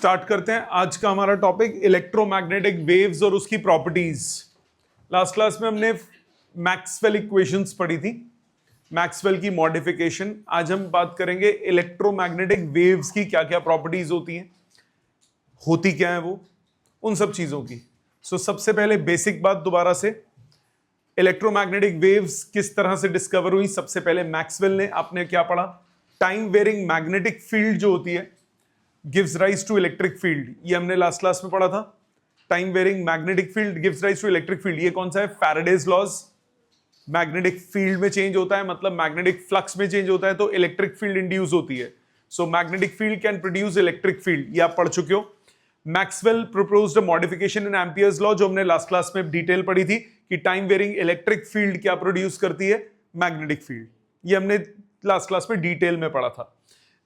Start करते हैं आज का हमारा टॉपिक इलेक्ट्रोमैग्नेटिक वेव्स और उसकी प्रॉपर्टीज। लास्ट क्लास में हमने मैक्सवेल इक्वेशंस पढ़ी थी, मैक्सवेल की मॉडिफिकेशन। आज हम बात करेंगे इलेक्ट्रोमैग्नेटिक वेव्स की क्या क्या प्रॉपर्टीज होती हैं, होती क्या है वो, उन सब चीजों की। सबसे पहले बेसिक बात दोबारा से, इलेक्ट्रोमैग्नेटिक वेव्स किस तरह से डिस्कवर हुई। सबसे पहले मैक्सवेल ने, आपने क्या पढ़ा, टाइम वेरिंग मैग्नेटिक फील्ड जो होती है gives rise to electric field, ये हमने लास्ट क्लास में पढ़ा था। Time varying magnetic field gives rise to electric field, ये कौन सा है, फैराडेज लॉज। मैग्नेटिक फील्ड में चेंज होता है मतलब मैग्नेटिक फ्लक्स में चेंज होता है तो इलेक्ट्रिक फील्ड इंड्यूस होती है। So magnetic field can produce electric field, ये आप पढ़ चुके हो। Maxwell proposed a modification in Ampere's law, जो हमने लास्ट क्लास में डिटेल पढ़ी थी कि टाइम वेरिंग इलेक्ट्रिक फील्ड क्या प्रोड्यूस करती है, मैग्नेटिक फील्ड। ये हमने लास्ट क्लास में डिटेल में पढ़ा था।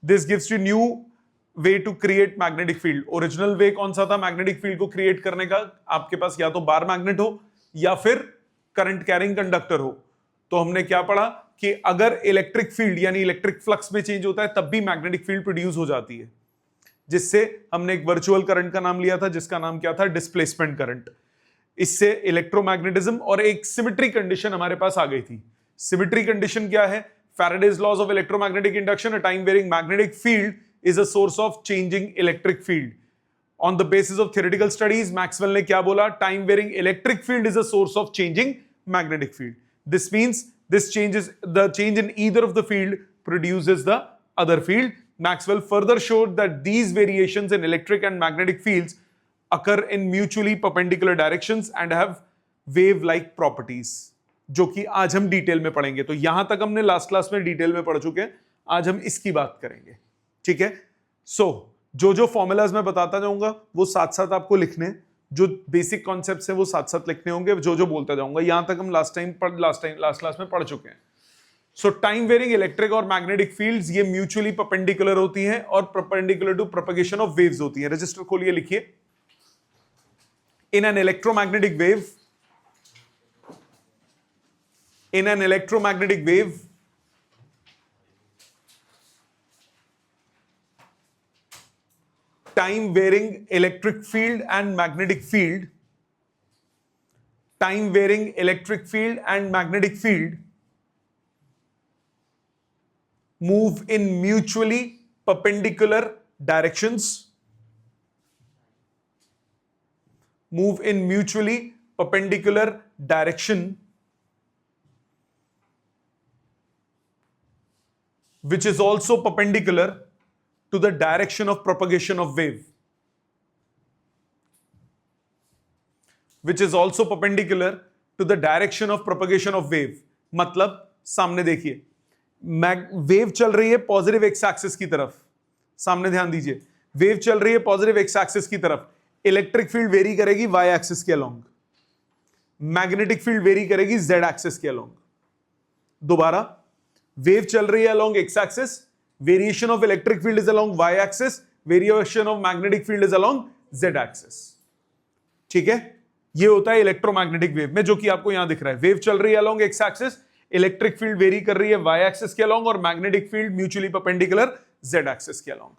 This gives you new way to create magnetic field. Original way कौन सा था मैग्नेटिक फील्ड को क्रिएट करने का, आपके पास या तो बार मैग्नेट हो या फिर करंट कैरिंग कंडक्टर हो। तो हमने क्या पढ़ा कि अगर इलेक्ट्रिक फील्ड यानी इलेक्ट्रिक फ्लक्स में चेंज होता है तब भी मैग्नेटिक फील्ड प्रोड्यूस हो जाती है, जिससे हमने एक वर्चुअल करंट का नाम लिया था जिसका नाम क्या था, डिस्प्लेसमेंट करंट। इससे इलेक्ट्रोमैग्नेटिज्म और एक सिमेट्री कंडीशन हमारे पास आ गई थी। सिमेट्री कंडीशन क्या है, Faraday's laws of electromagnetic induction, a time varying magnetic field is a source of changing electric field. On the basis of theoretical studies, Maxwell ने क्या बोला, time varying electric field is a source of changing magnetic field. This means the change in either of the field produces the other field. Maxwell further showed that these variations in electric and magnetic fields occur in mutually perpendicular directions and have wave-like properties, जो कि आज हम detail में पढ़ेंगे। तो यहां तक हमने लास्ट क्लास में डिटेल में पढ़ चुके हैं, आज हम इसकी बात करेंगे, ठीक है। जो जो फॉर्मूलाज मैं बताता जाऊंगा वो साथ साथ आपको लिखने, जो बेसिक कॉन्सेप्ट्स हैं वो साथ साथ लिखने होंगे, जो जो बोलता जाऊंगा। यहां तक हम लास्ट क्लास में पढ़ चुके हैं। टाइम वेरिंग इलेक्ट्रिक और मैग्नेटिक फील्ड्स ये म्यूचुअली परपेंडिकुलर होती हैं और perpendicular to propagation of waves होती हैं। रजिस्टर खोलिए, लिखिए, in an electromagnetic wave time varying electric field and magnetic field move in mutually perpendicular directions which is also perpendicular to the direction of propagation of wave, मतलब सामने देखिए, wave चल रही है पॉजिटिव एक्स एक्सिस की तरफ, सामने ध्यान दीजिए, वेव चल रही है पॉजिटिव एक्स एक्सिस की तरफ, इलेक्ट्रिक फील्ड वेरी करेगी वाई एक्सिस के अलोंग, मैग्नेटिक फील्ड वेरी करेगी जेड एक्सिस के अलोंग। दोबारा, वेव चल रही है along X axis, variation of electric field is along y axis, variation of magnetic field is along z axis, ठीक है। ये होता है इलेक्ट्रोमैग्नेटिक वेव में, जो कि आपको यहां दिख रहा है। वेव चल रही है along x axis, electric field very कर रही है y axis के along और magnetic field mutually perpendicular z axis के along,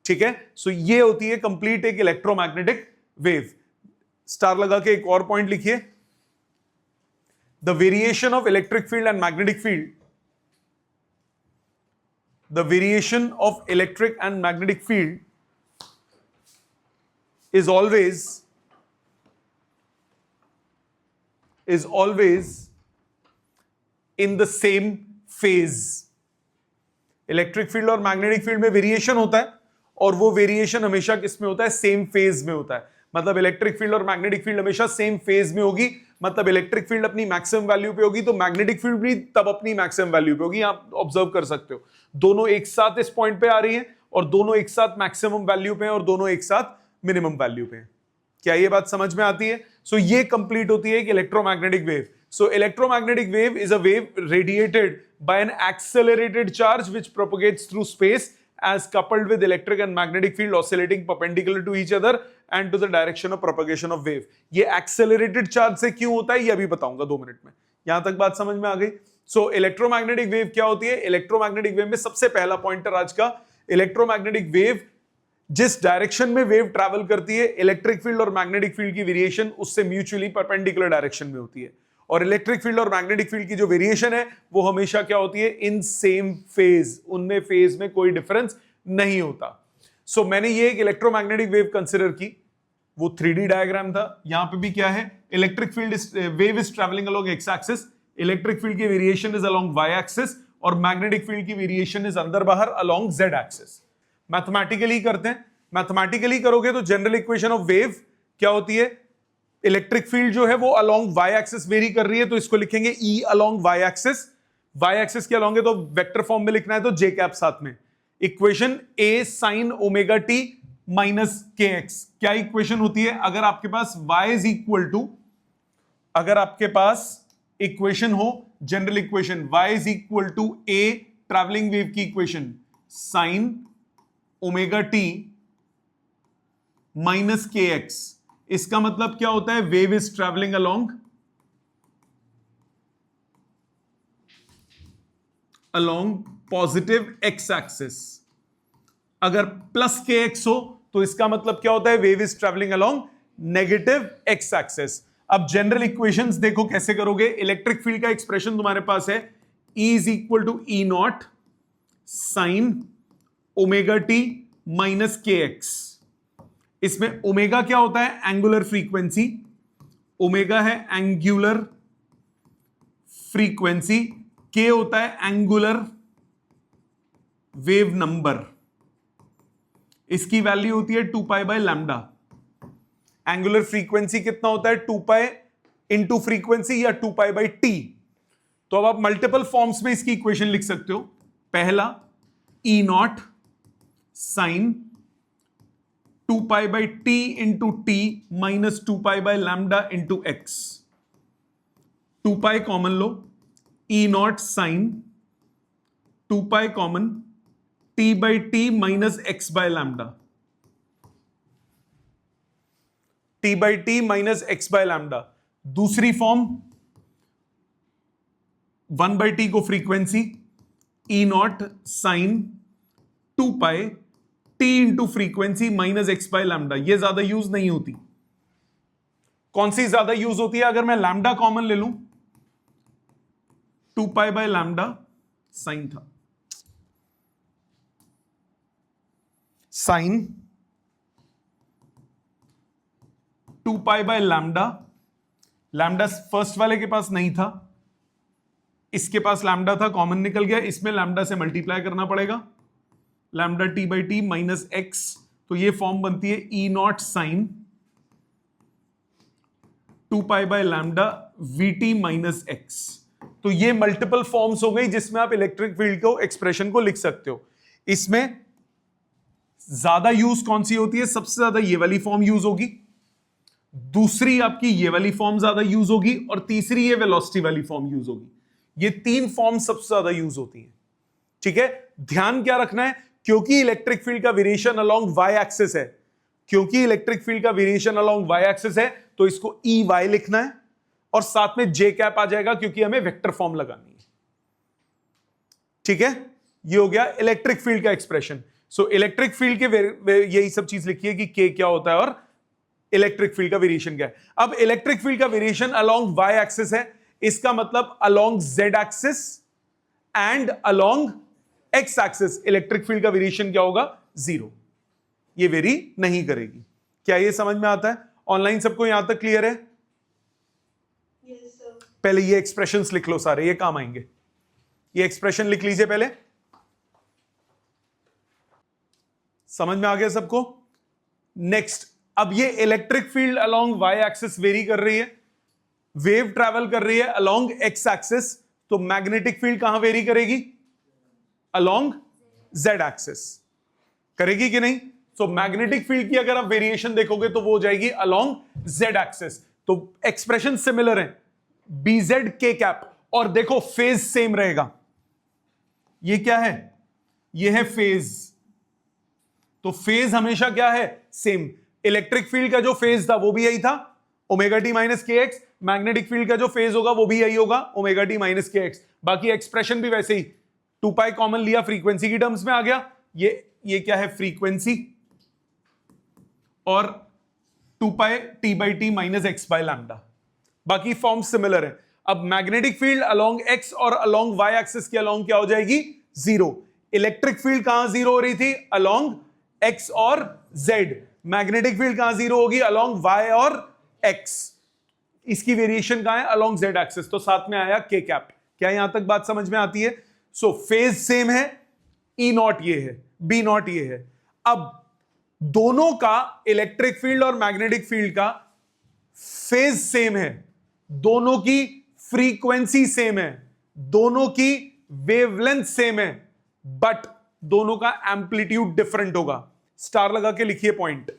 ठीक है। ये होती है कंप्लीट एक इलेक्ट्रोमैग्नेटिक वेव। स्टार लगा के एक और पॉइंट लिखिए, the variation of electric field and magnetic field, the variation of electric and magnetic field is always in the same phase. Electric field और मैग्नेटिक फील्ड में वेरिएशन होता है और वो वेरिएशन हमेशा किस में होता है, सेम फेज में होता है। मतलब इलेक्ट्रिक फील्ड और मैग्नेटिक फील्ड हमेशा सेम फेज में होगी, मतलब इलेक्ट्रिक फील्ड अपनी मैक्सिमम वैल्यू पे होगी तो मैग्नेटिक फील्ड भी तब अपनी मैक्सिमम वैल्यू पे होगी। आप ऑब्जर्व कर सकते हो, दोनों एक साथ इस पॉइंट पे आ रही हैं और दोनों एक साथ मैक्सिमम वैल्यू पे हैं और दोनों एक साथ मिनिमम वैल्यू पे हैं। क्या ये बात समझ में आती है? ये कंप्लीट होती है एक electromagnetic wave. Electromagnetic wave is a wave radiated by an accelerated charge which propagates through space as coupled with electric and magnetic field oscillating perpendicular to each other and to the direction of propagation of wave। ये accelerated charge से क्यों होता है ये अभी बताऊंगा 2 minute में। यहां तक बात समझ में आ गई? इलेक्ट्रोमैग्नेटिक वेव क्या होती है? इलेक्ट्रोमैग्नेटिक वेव में सबसे पहला पॉइंटर आज का, इलेक्ट्रोमैग्नेटिक वेव जिस डायरेक्शन में वेव ट्रैवल करती है, इलेक्ट्रिक फील्ड और मैग्नेटिक फील्ड की वेरिएशन उससे म्यूचुअली परपेंडिकुलर डायरेक्शन में होती है। और इलेक्ट्रिक फील्ड और मैग्नेटिक फील्ड की जो वेरिएशन है वो हमेशा क्या होती है, इन सेम फेज, उनमें फेज में कोई डिफरेंस नहीं होता। सो मैंने ये एक इलेक्ट्रोमैग्नेटिक वेव कंसिडर की, वो 3D डायग्राम था। यहां पे भी क्या है, electric field wave is travelling along X axis, electric field की variation is along Y axis, और मैग्नेटिक फील्ड की वेरिएशन इज अंदर बाहर अलोंग जेड एक्सिस। मैथमेटिकली करते हैं, मैथमेटिकली करोगे तो जनरल इक्वेशन ऑफ वेव क्या होती है, इलेक्ट्रिक फील्ड जो है वो अलोंग वाई एक्सिस वेरी कर रही है, तो इसको लिखेंगे E along Y axis. Y axis के अलोंग है तो वेक्टर फॉर्म में लिखना है तो जे कैप साथ में। Equation A sine omega T minus K X, क्या इक्वेशन होती है, अगर आपके पास y इज इक्वल टू, अगर आपके पास इक्वेशन हो, general equation y is equal to A travelling wave की equation sine omega T minus K X, इसका मतलब क्या होता है, wave is travelling along positive X axis. अगर प्लस के एक्स हो तो इसका मतलब क्या होता है, wave is travelling along negative x axis. अब जनरल इक्वेशंस देखो कैसे करोगे, इलेक्ट्रिक फील्ड का एक्सप्रेशन तुम्हारे पास है E is equal to E naught sine omega T minus K X. इसमें ओमेगा क्या होता है, एंगुलर फ्रीक्वेंसी, ओमेगा है एंगुलर फ्रीक्वेंसी, के होता है एंगुलर वेव नंबर, इसकी वैल्यू होती है 2 pi by lambda. Angular frequency कितना होता है, 2 पाई इंटू फ्रीक्वेंसी या 2 पाई बाय टी। तो अब आप मल्टीपल फॉर्म्स में इसकी इक्वेशन लिख सकते हो। पहला E naught sine 2 pi by T into T minus 2 pi by lambda into X. 2 pi common लो, E naught sine 2 pi common T by T minus X by lambda, T by T minus X by lambda. दूसरी form 1 by T को frequency, E naught sine 2 pi T into frequency minus X by lambda. ये ज्यादा use नहीं होती। कौन सी ज्यादा use होती है, अगर मैं लैम्डा कॉमन ले लूं, 2 पाई बाय लैम्डा साइन था, sine 2 pi by lambda, lambda first वाले के पास नहीं था, इसके पास लैम्डा था, कॉमन निकल गया, इसमें लैम्डा से मल्टीप्लाई करना पड़ेगा, lambda T by T minus X, तो ये फॉर्म बनती है E naught sine 2 pi by lambda V T minus X. तो ये मल्टीपल फॉर्म्स हो गई जिसमें आप इलेक्ट्रिक फील्ड को एक्सप्रेशन को लिख सकते हो। इसमें ज्यादा यूज कौन सी होती है, सबसे ज्यादा ये वाली फॉर्म यूज होगी, दूसरी आपकी ये वाली फॉर्म ज्यादा यूज होगी, और तीसरी ये वेलोसिटी वाली फॉर्म यूज होगी। ये तीन फॉर्म सबसे ज्यादा यूज होती हैं। ठीक है, ध्यान क्या रखना है, क्योंकि इलेक्ट्रिक फील्ड का वेरिएशन अलोंग वाई एक्सिस है, क्योंकि इलेक्ट्रिक फील्ड का वेरिएशन अलोंग वाई एक्सिस है, तो इसको ई वाई लिखना है और साथ में जे कैप आ जाएगा, क्योंकि हमें वेक्टर फॉर्म लगानी है। ठीक है, ये हो गया इलेक्ट्रिक फील्ड का एक्सप्रेशन। सो इलेक्ट्रिक फील्ड के यही सब चीज लिखी है कि के क्या होता है और इलेक्ट्रिक फील्ड का वेरिएशन क्या है। अब इलेक्ट्रिक फील्ड का वेरिएशन अलोंग वाई एक्सिस है, इसका मतलब along Z axis and along X axis electric field का वेरिएशन क्या होगा, 0। ये वेरी नहीं करेगी। क्या ये समझ में आता है? ऑनलाइन सबको यहां तक क्लियर है? Yes, sir. पहले ये एक्सप्रेशंस लिख लो सारे, ये काम आएंगे। ये एक्सप्रेशन लिख लीजिए पहले, समझ में आ गया सबको? नेक्स्ट, अब ये electric field along Y axis vary कर रही है, वेव ट्रैवल कर रही है अलोंग एक्स एक्सिस, तो मैग्नेटिक फील्ड कहां वेरी करेगी, अलोंग जेड एक्सिस करेगी कि नहीं? तो मैग्नेटिक फील्ड की अगर आप वेरिएशन देखोगे तो वो हो जाएगी अलोंग जेड एक्सिस। तो एक्सप्रेशन सिमिलर है, बीजेड के कैप, और देखो फेज सेम रहेगा। ये क्या है, ये है फेज, तो फेज हमेशा क्या है, सेम। इलेक्ट्रिक फील्ड का जो फेज था वो भी यही था, omega T minus K X. Magnetic field का जो फेज होगा वो भी यही होगा, omega T minus K X. बाकी एक्सप्रेशन भी वैसे ही, 2 पाई कॉमन लिया, फ्रीक्वेंसी की टर्म्स में आ गया। ये क्या है, फ्रीक्वेंसी और 2 pi T by T minus X by lambda. बाकी फॉर्म सिमिलर है। अब मैग्नेटिक फील्ड अलोंग एक्स और अलोंग वाई एक्सिस के अलोंग क्या हो जाएगी? जीरो। इलेक्ट्रिक फील्ड कहां जीरो हो रही थी? अलोंग एक्स और जेड। मैग्नेटिक फील्ड कहां जीरो होगी? अलोंग वाई और एक्स। इसकी वेरिएशन कहां है? Along Z axis. तो साथ में आया के कैप। क्या यहां तक बात समझ में आती है? सो फेज सेम है, ई नॉट ये है, बी नॉट ये है। अब दोनों का इलेक्ट्रिक फील्ड और मैग्नेटिक फील्ड का फेज सेम है, दोनों की फ्रीक्वेंसी सेम है, दोनों की वेवलेंथ सेम है, बट दोनों का एम्पलीट्यूड डिफरेंट होगा। स्टार लगा के लिखिए पॉइंट।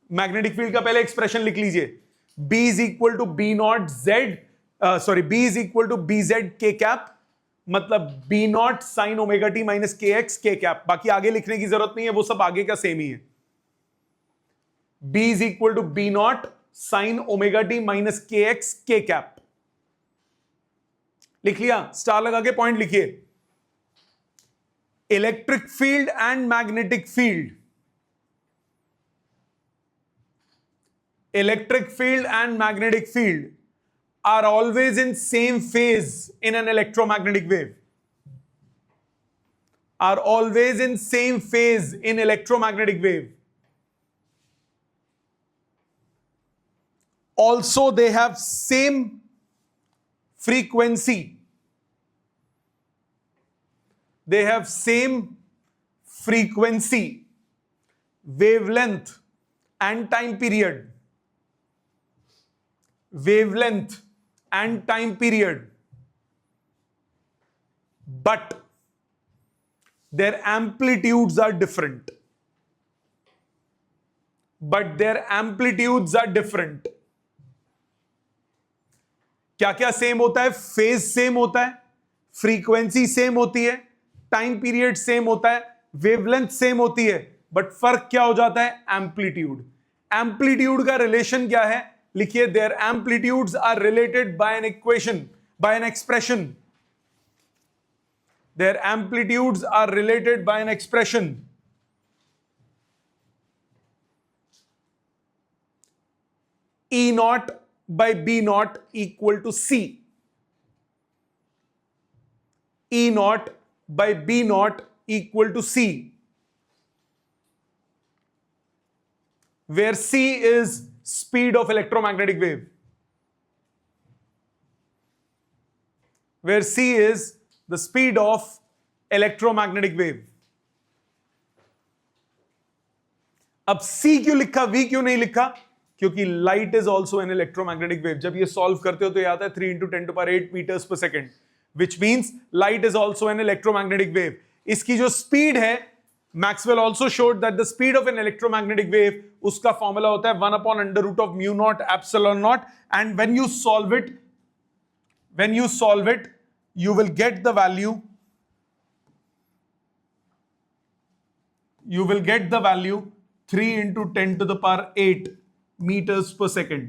मैग्नेटिक फील्ड का पहले एक्सप्रेशन लिख लीजिए, B is equal to B naught Z, sorry B is equal to B Z K cap, मतलब B naught sine omega T minus K X K cap. बाकी आगे लिखने की जरूरत नहीं है, वो सब आगे का सेम ही है। B is equal to B naught sine omega T minus K X K cap. लिख लिया? स्टार लगा के पॉइंट लिखिए। Electric field and magnetic field, electric field and magnetic field are always in same phase in an electromagnetic wave, are always in same phase in electromagnetic wave. Also they have same frequency, they have same frequency, wavelength and time period, wavelength and time period, but their amplitudes are different, but their amplitudes are different. क्या क्या same होता है? Phase same होता है, frequency same होती है, time period same होता है, वेवलेंथ सेम होती है, बट फर्क क्या हो जाता है? एम्पलीट्यूड। एम्पलीट्यूड का रिलेशन क्या है? लिखिए, their amplitudes are related by an equation, by an expression. Their amplitudes are related by an expression. E naught by B naught equal to C. E naught by B naught equal to C, where C is speed of electromagnetic wave, where C is the speed of electromagnetic wave. अब C क्यों लिखा, V क्यों नहीं लिखा? क्योंकि light is also an electromagnetic wave. जब ये solve करते हो तो ये आता है 3 × 10⁸ metres per second, which means light is also an electromagnetic wave. इसकी जो स्पीड है, Maxwell also showed that the speed of an electromagnetic wave, उसका फॉर्मूला होता है 1/√μ0 epsilon naught, and when you solve it you will get the value, you will get the value 3 × 10⁸ meters per second.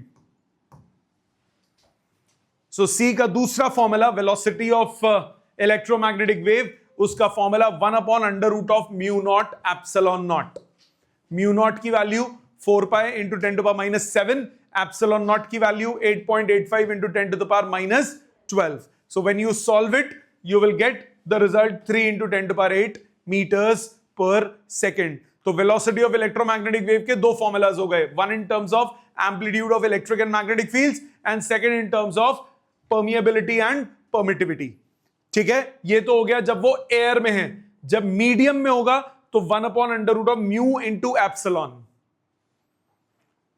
So C का दूसरा formula velocity of electromagnetic wave, उसका formula 1/√μ0 epsilon naught. Mu naught की value 4 pi × 10⁻⁷, epsilon naught की value 8.85 × 10⁻12. So when you solve it, you will get the result 3 × 10⁸ meters per second. तो velocity of electromagnetic wave के दो formulas हो गए, one in terms of amplitude of electric and magnetic fields, and second in terms of permeability and permittivity. ठीक है, ये तो हो गया जब वो एयर में है। जब मीडियम में होगा तो 1/√μ × epsilon,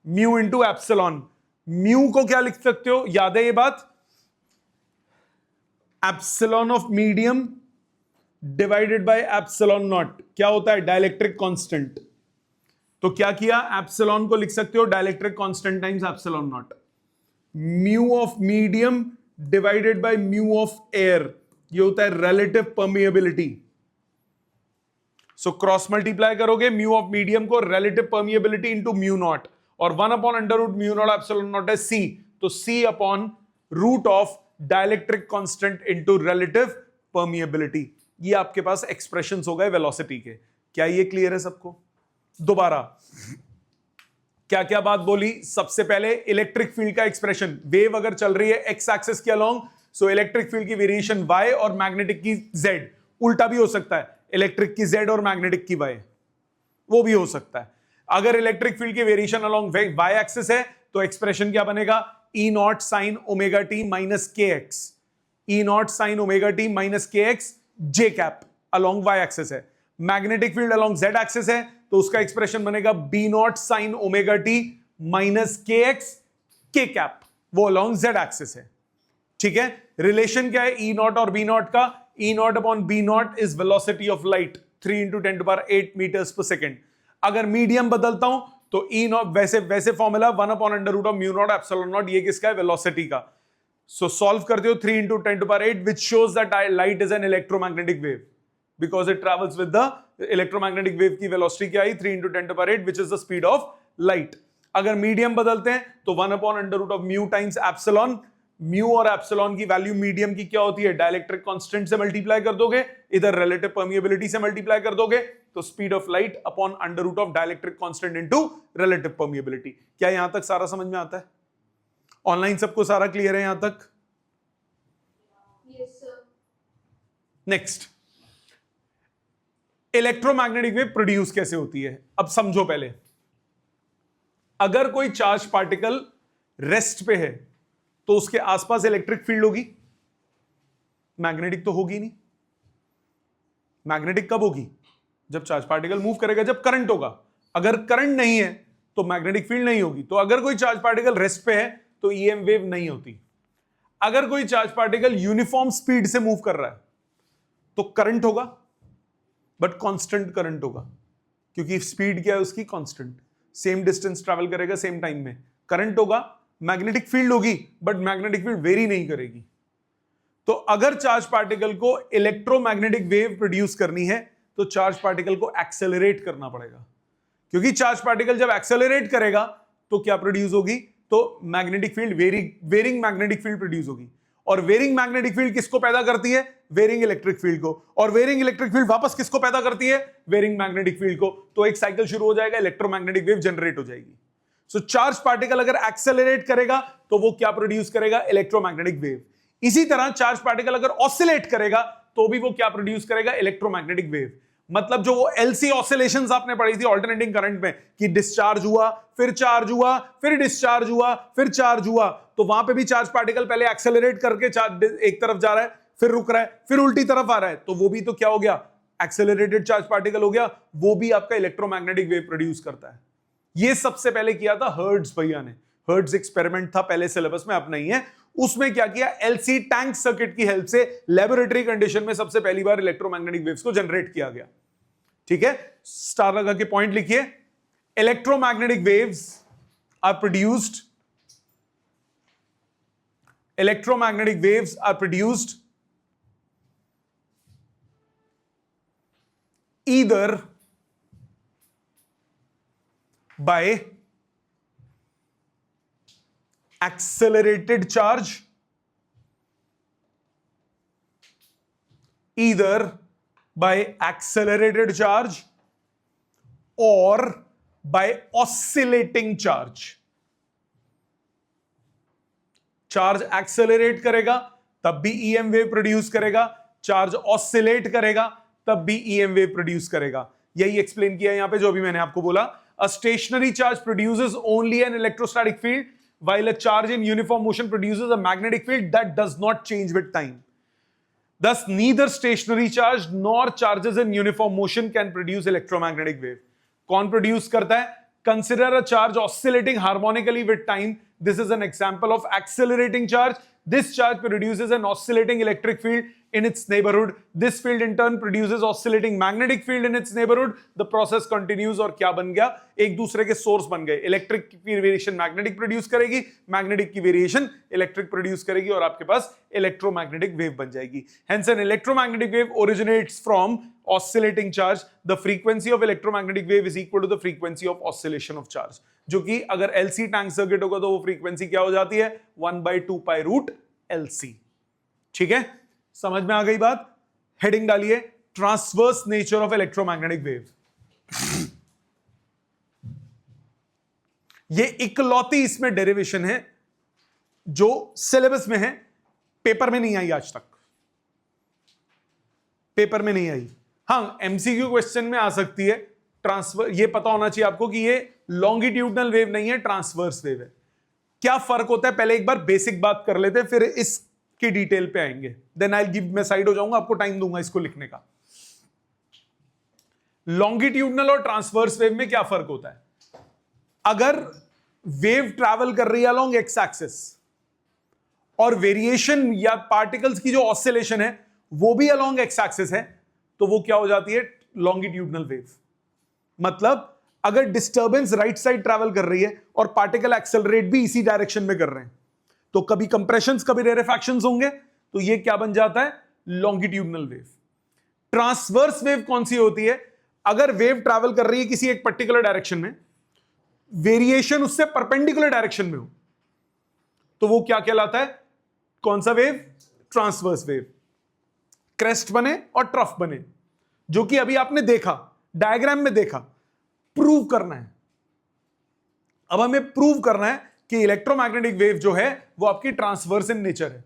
mu into epsilon. Mu को क्या लिख सकते हो, याद है ये बात? Epsilon of medium divided by epsilon not क्या होता है? Dielectric constant. तो क्या किया, एप्सिलॉन को लिख सकते हो dielectric constant times epsilon naught. Mu of medium divided by mu of air, ये होता है relative permeability. So cross multiply करोगे म्यू ऑफ मीडियम को relative permeability into mu naught, और 1/√μ0 एप्सिलॉन नॉट है C, तो C/रूट of dielectric constant into relative permeability. ये आपके पास एक्सप्रेशंस हो गए वेलोसिटी के। क्या ये क्लियर है सबको? दोबारा, क्या क्या बात बोली? सबसे पहले इलेक्ट्रिक फील्ड का एक्सप्रेशन, वेव अगर चल रही है एक्स एक्सिस के अलोंग, सो इलेक्ट्रिक फील्ड की वेरिएशन वाई और मैग्नेटिक की जेड, उल्टा भी हो सकता है, इलेक्ट्रिक की जेड और मैग्नेटिक की वाई, वो भी हो सकता है। अगर इलेक्ट्रिक फील्ड की वेरिएशन अलोंग वाई एक्सिस है तो एक्सप्रेशन क्या बनेगा? E naught sine omega T minus K X, E naught sine omega T minus K X J cap along Y axis है। Magnetic field along Z axis है तो उसका expression बनेगा B naught sine omega T minus K X K cap, वो along Z axis है। ठीक है, relation क्या है ई नॉट और बी नॉट का? E naught upon B naught is velocity of light 3 into 10⁸ metres per second. अगर medium बदलता हूं तो ई नॉट, वैसे formula 1 upon under root of mu naught epsilon naught, ये किसका है? वेलोसिटी का। सो सॉल्व करते हो 3 into 10⁸, which shows that light is an electromagnetic wave because it travels with the electromagnetic wave की वेलोसिटी क्या आई? 3 into 10⁸, which is the speed of light. अगर मीडियम बदलते हैं तो 1 upon under root of mu times epsilon, mu और epsilon की value medium की क्या होती है? डाइलेक्ट्रिक कांस्टेंट से मल्टीप्लाई कर दोगे, इधर रिलेटिव परमिएबिलिटी से मल्टीप्लाई कर दोगे, तो speed of light upon under root of dielectric constant into relative permeability. क्या यहां तक सारा समझ में आता है? ऑनलाइन सबको सारा क्लियर है यहां तक? Yes sir. Next, electromagnetic wave produce कैसे होती है? अब समझो पहले, अगर कोई चार्ज पार्टिकल रेस्ट पे है तो उसके आसपास इलेक्ट्रिक फील्ड होगी, मैग्नेटिक तो होगी नहीं। मैग्नेटिक कब होगी? जब चार्ज पार्टिकल मूव करेगा, जब करंट होगा। अगर करंट नहीं है तो मैग्नेटिक फील्ड नहीं होगी। तो अगर कोई चार्ज पार्टिकल रेस्ट पे है तो ईएम वेव नहीं होती। अगर कोई चार्ज पार्टिकल यूनिफॉर्म स्पीड से मूव कर रहा है तो करंट होगा, बट कांस्टेंट करंट होगा, क्योंकि स्पीड क्या है उसकी? कांस्टेंट, सेम डिस्टेंस ट्रैवल करेगा सेम टाइम में, करंट होगा। मैग्नेटिक फील्ड होगी बट मैग्नेटिक फील्ड वेरी नहीं करेगी। तो अगर चार्ज पार्टिकल को इलेक्ट्रोमैग्नेटिक वेव प्रोड्यूस करनी है तो चार्ज पार्टिकल को एक्सेलरेट करना पड़ेगा, क्योंकि चार्ज पार्टिकल जब एक्सेलरेट करेगा तो क्या प्रोड्यूस होगी? तो magnetic field, varying magnetic field produce होगी। और वेरिंग मैग्नेटिक फील्ड किसको पैदा करती है? वेरिंग इलेक्ट्रिक फील्ड को। और वेरिंग इलेक्ट्रिक फील्ड वापस किसको पैदा करती है? वेरिंग मैग्नेटिक फील्ड को। तो एक साइकिल शुरू हो जाएगा, इलेक्ट्रोमैग्नेटिक वेव जनरेट हो जाएगी। सो चार्ज पार्टिकल अगर एक्सेलरेट करेगा तो वो क्या प्रोड्यूस करेगा? Electromagnetic wave. इसी तरह चार्ज पार्टिकल अगर ऑसिलेट करेगा तो भी वो क्या प्रोड्यूस करेगा? Electromagnetic wave. मतलब जो वो एलसी ऑसिलेशंस आपने पढ़ी थी ऑल्टरनेटिंग करंट में, कि डिस्चार्ज हुआ, फिर चार्ज हुआ, फिर डिस्चार्ज हुआ, फिर चार्ज हुआ, तो वहां पे भी चार्ज पार्टिकल पहले एक्सेलरेट करके एक तरफ जा रहा है, फिर रुक रहा है, फिर उल्टी तरफ आ रहा है, तो वो भी तो क्या हो गया? एक्सेलरेटेड चार्ज पार्टिकल हो गया। वो भी आपका इलेक्ट्रोमैग्नेटिक वेव प्रोड्यूस करता है। ये सबसे पहले किया था हर्ट्ज भैया ने। हर्ट्ज एक्सपेरिमेंट था पहले सिलेबस में, अब नहीं है। उसमें क्या किया? एलसी टैंक सर्किट की हेल्प से लेबोरेटरी कंडीशन में सबसे पहली बार इलेक्ट्रोमैग्नेटिक वेव्स को जनरेट किया गया। ठीक है, स्टार लगा के पॉइंट लिखिए। Electromagnetic waves are produced, electromagnetic waves are produced either by accelerated charge, either by accelerated charge or by oscillating charge. Charge accelerate करेगा तब भी ईएम वेव प्रोड्यूस करेगा, चार्ज ऑसिलेट करेगा तब भी ईएम वेव प्रोड्यूस करेगा। यही एक्सप्लेन किया यहां पे जो भी मैंने आपको बोला। A stationary charge produces only an electrostatic field while a charge in uniform motion produces a magnetic field that does not change with time. Thus neither stationary charge nor charges in uniform motion can produce electromagnetic wave. कौन produce करता है? Consider a charge oscillating harmonically with time. This is an example of accelerating charge. This charge produces an oscillating electric field in its neighborhood. This field in turn produces oscillating magnetic field in its neighborhood. The process continues और क्या बन गया? एक दूसरे के source बन गए। Electric की वेरिएशन मैग्नेटिक प्रोड्यूस करेगी, मैग्नेटिक की वेरिएशन इलेक्ट्रिक प्रोड्यूस करेगी और आपके पास इलेक्ट्रोमैग्नेटिक वेव बन जाएगी। Hence an electromagnetic wave originates from oscillating charge. The frequency of electromagnetic wave is equal to the frequency of oscillation of charge. जो कि अगर LC टैंक सर्किट होगा तो वो फ्रीक्वेंसी क्या हो जाती है? 1/2 पाई रूट LC। ठीक है, समझ में आ गई बात? हेडिंग डालिए, transverse nature of electromagnetic wave. ये इकलौती इसमें डेरिवेशन है जो सिलेबस में है, पेपर में नहीं आई आज तक, पेपर में नहीं आई। हाँ, एमसीक्यू क्वेश्चन में आ सकती है। ट्रांसफर, ये पता होना चाहिए आपको कि ये लॉन्गिट्यूडनल वेव नहीं है, ट्रांसवर्स वेव है। क्या फर्क होता है पहले एक बार बेसिक बात कर लेते हैं, फिर इसकी डिटेल पे आएंगे। देन आई गिव, मैं साइड हो जाऊंगा, आपको टाइम दूंगा इसको लिखने का। लॉन्गिट्यूडनल और ट्रांसवर्स वेव में क्या फर्क होता है? अगर वेव ट्रैवल कर रही है अलोंग एक्स एक्सिस और वेरिएशन या पार्टिकल्स की जो ऑसिलेशन है वो भी अलोंग एक्स एक्सिस है, तो वो क्या हो जाती है? Longitudinal wave. मतलब अगर डिस्टर्बेंस राइट साइड ट्रैवल कर रही है और पार्टिकल एक्सेलरेट भी इसी डायरेक्शन में कर रहे हैं, तो कभी कंप्रेशंस कभी रेरेफैक्शंस होंगे, तो ये क्या बन जाता है? Longitudinal wave. ट्रांसवर्स वेव कौन सी होती है? अगर वेव ट्रैवल कर रही है किसी एक पर्टिकुलर डायरेक्शन में, वेरिएशन उससे परपेंडिकुलर डायरेक्शन में हो, तो वो क्या कहलाता है? कौन सा वेव? Transverse wave. क्रेस्ट बने और ट्रफ बने, जो कि अभी आपने देखा, डायग्राम में देखा। प्रूव करना है, अब हमें प्रूव करना है कि इलेक्ट्रोमैग्नेटिक वेव जो है वो आपकी ट्रांसवर्स इन नेचर है।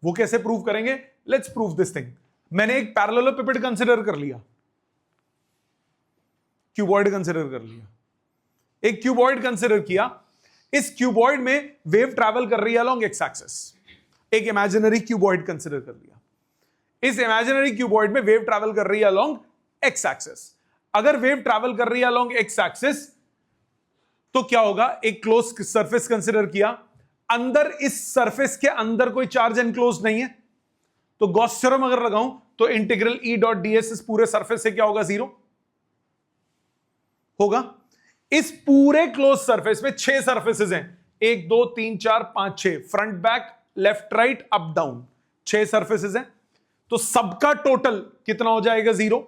वो कैसे प्रूव करेंगे? Let's prove this thing. मैंने एक पैरेललोपिपेड कंसीडर कर लिया, क्यूबॉइड कंसीडर कर लिया, एक क्यूबॉइड कंसीडर किया। इस क्यूबॉइड में वेव ट्रैवल कर रही है अलोंग एक्स एक्सिस। एक इमेजिनरी क्यूबॉइड कंसीडर कर लिया। इस इमेजिनरी क्यूबॉइड में वेव ट्रैवल कर रही है अलोंग एक्स एक्सिस। अगर वेव ट्रैवल कर रही है अलोंग एक्स एक्सिस तो क्या होगा? एक क्लोज सरफेस कंसीडर किया, अंदर इस सरफेस के अंदर कोई चार्ज एनक्लोज नहीं है, तो गॉस थ्योरम अगर लगाऊं तो इंटीग्रल ई डॉट डीएस इस पूरे सरफेस से क्या होगा? 0 होगा। इस पूरे क्लोज सरफेस में 6 सरफेसेस हैं, 1 2 3 4 5 6, front back left right up down, 6 surfaces हैं। तो सबका टोटल कितना हो जाएगा? 0।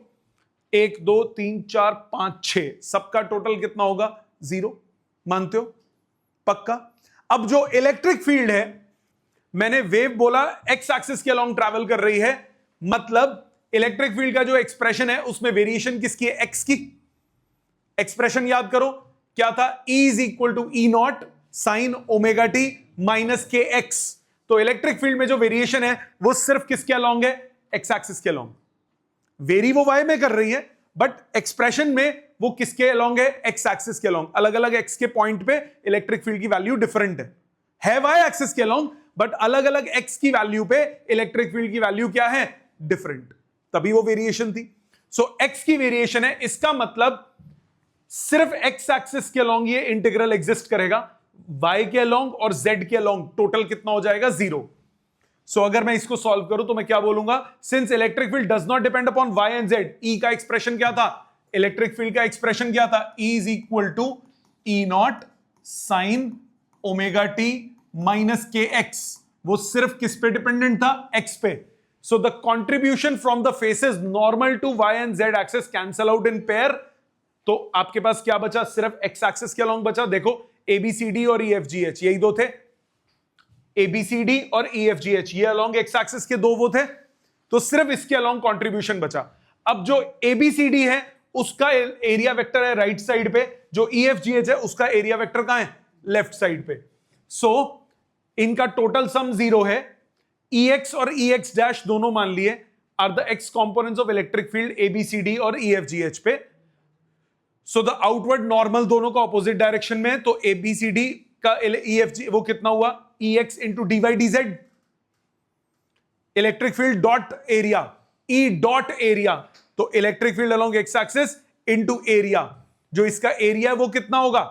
1 2 3 4 5 6, सबका टोटल कितना होगा? 0। मानते हो? पक्का। अब जो इलेक्ट्रिक फील्ड है, मैंने वेव बोला एक्स एक्सिस के अलोंग ट्रैवल कर रही है, मतलब इलेक्ट्रिक फील्ड का जो एक्सप्रेशन है उसमें वेरिएशन किसकी है? एक्स की। एक्सप्रेशन याद करो, क्या था? E is equal to E naught sine omega T minus K X. तो इलेक्ट्रिक फील्ड में जो वेरिएशन है वो सिर्फ किसके अलोंग है? एक्स एक्सिस के अलोंग। वेरी वो वाई में कर रही है, बट एक्सप्रेशन में वो किसके अलोंग है? एक्स एक्सिस के अलोंग। अलग अलग एक्स के पॉइंट पे इलेक्ट्रिक फील्ड की वैल्यू डिफरेंट है वाई एक्सिस के अलोंग, बट अलग अलग एक्स की वैल्यू पे इलेक्ट्रिक फील्ड की वैल्यू क्या है? डिफरेंट। तभी वो वेरिएशन थी। सो एक्स की वेरिएशन है, इसका मतलब सिर्फ एक्स एक्सिस के अलोंग ये इंटीग्रल एग्जिस्ट करेगा, वाई के अलोंग और जेड के अलोंग टोटल कितना हो जाएगा? 0। सो अगर मैं इसको सॉल्व करूं तो मैं क्या बोलूंगा? Since electric field does not depend upon Y and Z, E का एक्सप्रेशन क्या था? इलेक्ट्रिक फील्ड का एक्सप्रेशन क्या था? E is equal to E naught sine omega T minus K X. वो सिर्फ किस पे डिपेंडेंट था? एक्स पे। So the contribution from the faces normal to Y and Z axis cancel out in pair. तो आपके पास क्या बचा? सिर्फ एक्स एक्सिस के अलोंग बचा। देखो, एबीसीडी और ईएफजीएच यही दो थे, एबीसीडी और ईएफजीएच ये अलोंग एक्स एक्सिस के दो वो थे, तो सिर्फ इसके अलोंग कंट्रीब्यूशन बचा। अब जो एबीसीडी है उसका एरिया वेक्टर है राइट साइड पे, जो ईएफजीएच है उसका एरिया वेक्टर कहां है? लेफ्ट साइड पे। सो इनका टोटल सम 0 है। EX और EX डैश दोनों मान लिए are the X components of electric field ABCD और ईएफजीएच पे। सो द आउटवर्ड नॉर्मल दोनों का ऑपोजिट डायरेक्शन में है, तो एबीसीडी का ईएफजी वो कितना हुआ? EX into D Y dz. Electric field dot area, E dot area, तो electric field along X axis into area, जो इसका एरिया है वो कितना होगा?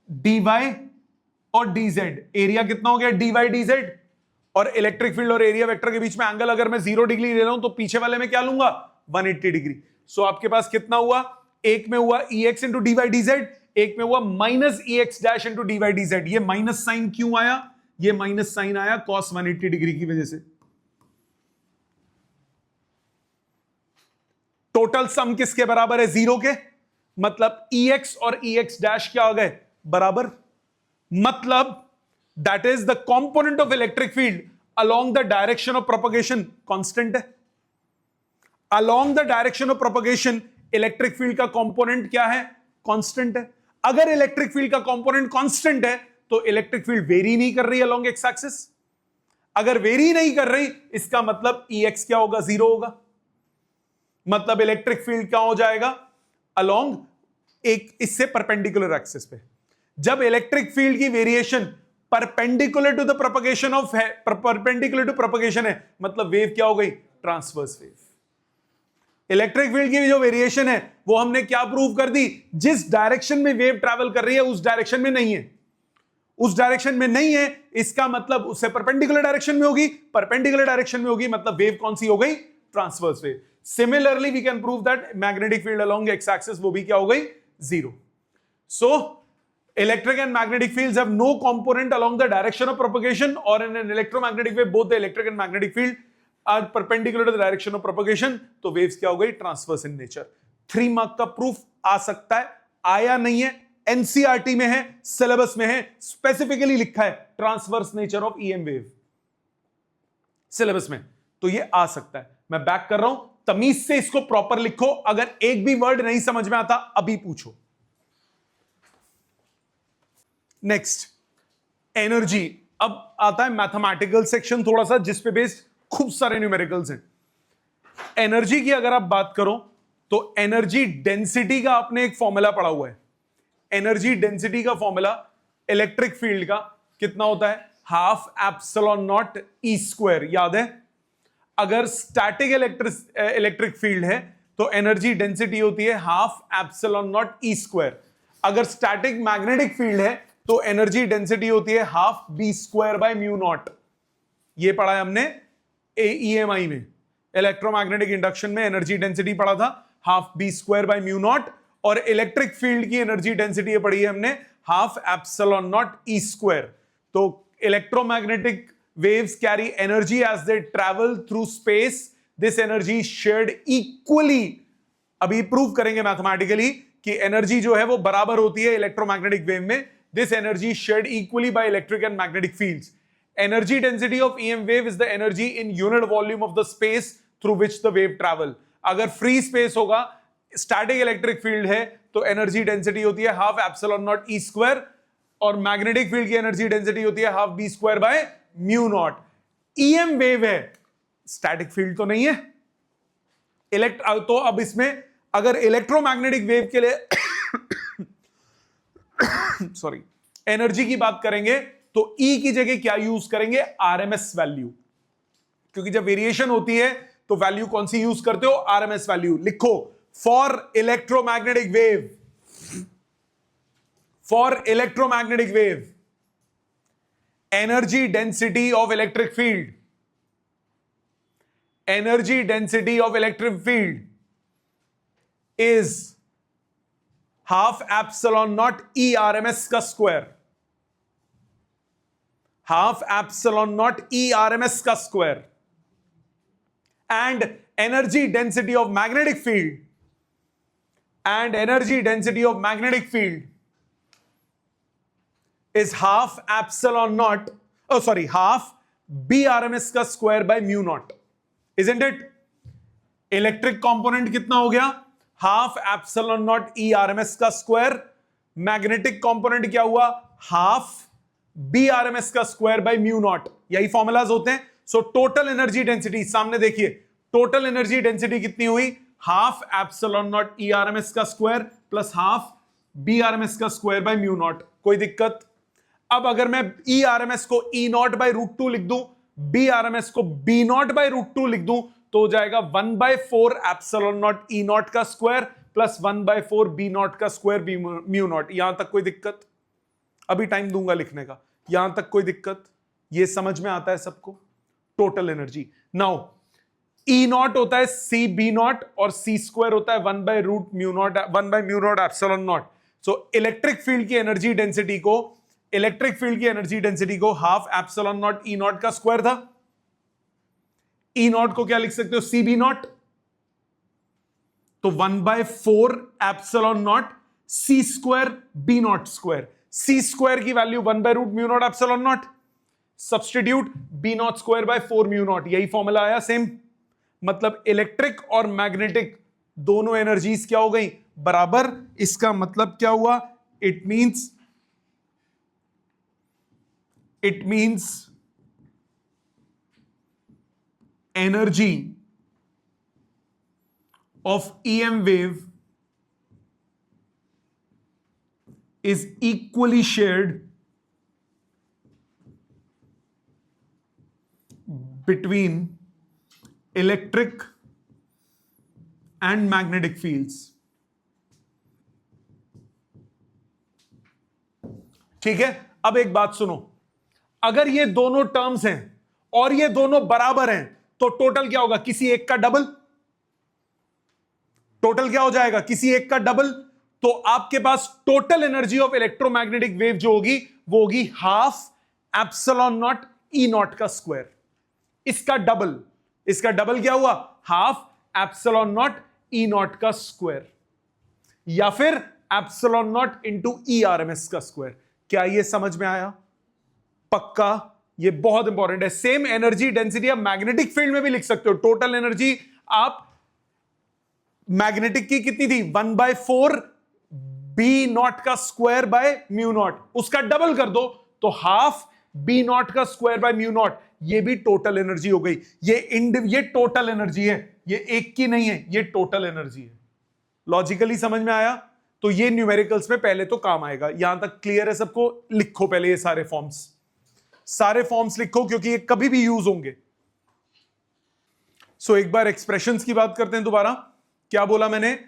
डीवाई और डीजेड। एरिया कितना हो गया? DY DZ. और इलेक्ट्रिक फील्ड और एरिया वेक्टर के बीच में एंगल अगर मैं 0 डिग्री ले रहा हूं तो पीछे वाले में क्या लूंगा? 180 डिग्री। सो आपके पास कितना हुआ? एक में हुआ EX इंटू डीवाई डीजेड, एक में हुआ minus EX dash into D Y DZ. ये माइनस साइन क्यों आया? ये माइनस साइन आया कॉस 180 डिग्री की वजह से। टोटल सम किसके बराबर है? 0 के। मतलब EX और EX डैश क्या हो गए? बराबर। मतलब that is the component of electric field along the direction of propagation constant है। Along the direction of propagation electric field का कंपोनेंट क्या है? कांस्टेंट है। अगर इलेक्ट्रिक फील्ड का कंपोनेंट कांस्टेंट है तो इलेक्ट्रिक फील्ड वेरी नहीं कर रही है अलोंग एक्स एक्सिस। अगर वेरी नहीं कर रही इसका मतलब EX क्या होगा, 0 होगा। मतलब इलेक्ट्रिक फील्ड क्या हो जाएगा, अलोंग एक इससे परपेंडिकुलर एक्सिस पे। जब इलेक्ट्रिक फील्ड की variation perpendicular to the propagation of है, परपेंडिकुलर टू प्रोपगेशन है, मतलब वेव क्या हो गई, ट्रांसवर्स वेव। इलेक्ट्रिक फील्ड की जो वेरिएशन है वो हमने क्या प्रूव कर दी, जिस डायरेक्शन में वेव ट्रैवल कर रही है उस डायरेक्शन में नहीं है, उस डायरेक्शन में नहीं है, इसका मतलब उससे परपेंडिकुलर डायरेक्शन में होगी, परपेंडिकुलर डायरेक्शन में होगी, मतलब वेव कौन सी हो गई, transverse wave. Similarly we can prove that magnetic field along X axis वो भी क्या हो गई, 0। सो electric and magnetic fields have no component along the direction of propagation, or in an electromagnetic wave both the electric and magnetic field are perpendicular to the direction of propagation, तो waves क्या हो गई, transverse in nature. 3 mark का proof आ सकता है, आया नहीं है, एनसीईआरटी में है, सिलेबस में है, स्पेसिफिकली लिखा है transverse nature of EM wave syllabus में, तो ये आ सकता है। मैं बैक कर रहा हूं, तमीज से इसको प्रॉपर लिखो, अगर एक भी वर्ड नहीं समझ में आता अभी पूछो। नेक्स्ट एनर्जी, अब आता है मैथमेटिकल सेक्शन थोड़ा सा, जिस पे बेस्ड खूब सारे न्यूमेरिकल्स हैं। एनर्जी की अगर आप बात करो तो एनर्जी डेंसिटी का आपने एक फॉर्मूला पढ़ा हुआ है। एनर्जी डेंसिटी का फॉर्मूला इलेक्ट्रिक फील्ड का कितना होता है, half epsilon not E square, याद है। अगर स्टैटिक इलेक्ट्रिक फील्ड है तो एनर्जी डेंसिटी होती है half epsilon not E square. अगर स्टैटिक मैग्नेटिक फील्ड है तो एनर्जी डेंसिटी होती है half B square by mu naught. ये पढ़ा है हमने EMI में, इलेक्ट्रोमैग्नेटिक इंडक्शन में एनर्जी डेंसिटी पढ़ा था half B square by mu naught, और इलेक्ट्रिक फील्ड की एनर्जी डेंसिटी पढ़ी है हमने half epsilon not E square. तो electromagnetic waves carry energy as they travel through space. This energy is shared equally. अभी prove करेंगे मैथमेटिकली कि energy जो है वो बराबर होती है इलेक्ट्रोमैग्नेटिक वेव में। This energy is shared equally by electric and magnetic fields. Energy density of EM wave is the energy in unit volume of the space through which the wave travel. अगर free space होगा, static electric field है, तो energy density होती है half epsilon not E square, और magnetic field की energy density होती है half B square by mu naught. EM wave है, स्टैटिक फील्ड तो नहीं है। तो अब इसमें अगर इलेक्ट्रोमैग्नेटिक वेव के लिए सॉरी एनर्जी की बात करेंगे तो E की जगह क्या यूज करेंगे, RMS वैल्यू, क्योंकि जब वेरिएशन होती है तो वैल्यू कौन सी यूज करते हो, RMS वैल्यू। लिखो for electromagnetic wave, for electromagnetic wave energy density of electric field, energy density of electric field is half epsilon naught E RMS का square, half epsilon naught E RMS का square, and energy density of magnetic field, and energy density of magnetic field is half epsilon naught, oh sorry, half B RMS का square by mu naught, isn't it? Electric component कितना हो गया, half epsilon naught E RMS का square. Magnetic component क्या हुआ, half B RMS का square by mu not. यही formulas होते हैं। सो टोटल एनर्जी डेंसिटी सामने देखिए, टोटल एनर्जी डेंसिटी कितनी हुई, half epsilon naught E RMS का square plus half B RMS का स्क्वायर बाय म्यू नॉट। कोई दिक्कत? अब अगर मैं E RMS को E नॉट बाय रूट 2 लिख दूं, B RMS को B नॉट बाय रूट 2 लिख दूं, तो हो जाएगा 1/4 एप्सिलॉन नॉट E नॉट का स्क्वायर प्लस 1/4 B नॉट का स्क्वायर म्यू नॉट। यहां तक कोई दिक्कत? अभी टाइम दूंगा लिखने का। यहां तक कोई दिक्कत? ये समझ में आता है सबको? Total energy. Now E naught होता है C B नॉट और C स्क्वायर होता है 1/रूट म्यू नॉट, 1/म्यू naught epsilon naught. So electric field की एनर्जी डेंसिटी को, इलेक्ट्रिक फील्ड की एनर्जी डेंसिटी को half epsilon naught E naught का स्क्वायर था। E नॉट को क्या लिख सकते हो, CB नॉट, तो 1/4 epsilon naught C square B naught square. C square की value 1/रूट mu naught epsilon not, substitute B naught square bye 4 mu naught. यही फॉर्मूला आया सेम। मतलब इलेक्ट्रिक और मैग्नेटिक दोनों एनर्जीज क्या हो गई, बराबर। इसका मतलब क्या हुआ, it means energy of EM wave is equally shared between electric and magnetic fields. ठीक है, अब एक बात सुनो, अगर ये दोनों टर्म्स हैं और ये दोनों बराबर हैं तो टोटल क्या होगा? किसी एक का डबल। टोटल क्या हो जाएगा? किसी एक का डबल। तो आपके पास total energy of electromagnetic wave जो होगी वो होगी half epsilon not E not का स्क्वायर। इसका डबल, इसका डबल क्या हुआ? Half epsilon not E not का स्क्वायर, या फिर epsilon naught into E R M S का स्क्वायर। क्या ये समझ में आया? पक्का? ये बहुत इंपॉर्टेंट है। सेम एनर्जी डेंसिटी आप मैग्नेटिक फील्ड में भी लिख सकते हो। टोटल एनर्जी आप मैग्नेटिक की कितनी थी? 1/4 बी नॉट का स्क्वायर बाय म्यू नॉट, उसका डबल कर दो तो हाफ बी नॉट का स्क्वायर बाय म्यू नॉट। ये भी टोटल एनर्जी हो गई। ये टोटल एनर्जी है, ये एक की नहीं है, ये टोटल एनर्जी है। लॉजिकली समझ में आया? तो ये न्यूमेरिकल्स में पहले तो काम आएगा। यहां तक क्लियर है सबको? लिखो पहले ये सारे फॉर्म्स लिखो, क्योंकि ये कभी भी यूज होंगे। सो एक बार एक्सप्रेशंस की बात करते हैं दोबारा। क्या बोला मैंने?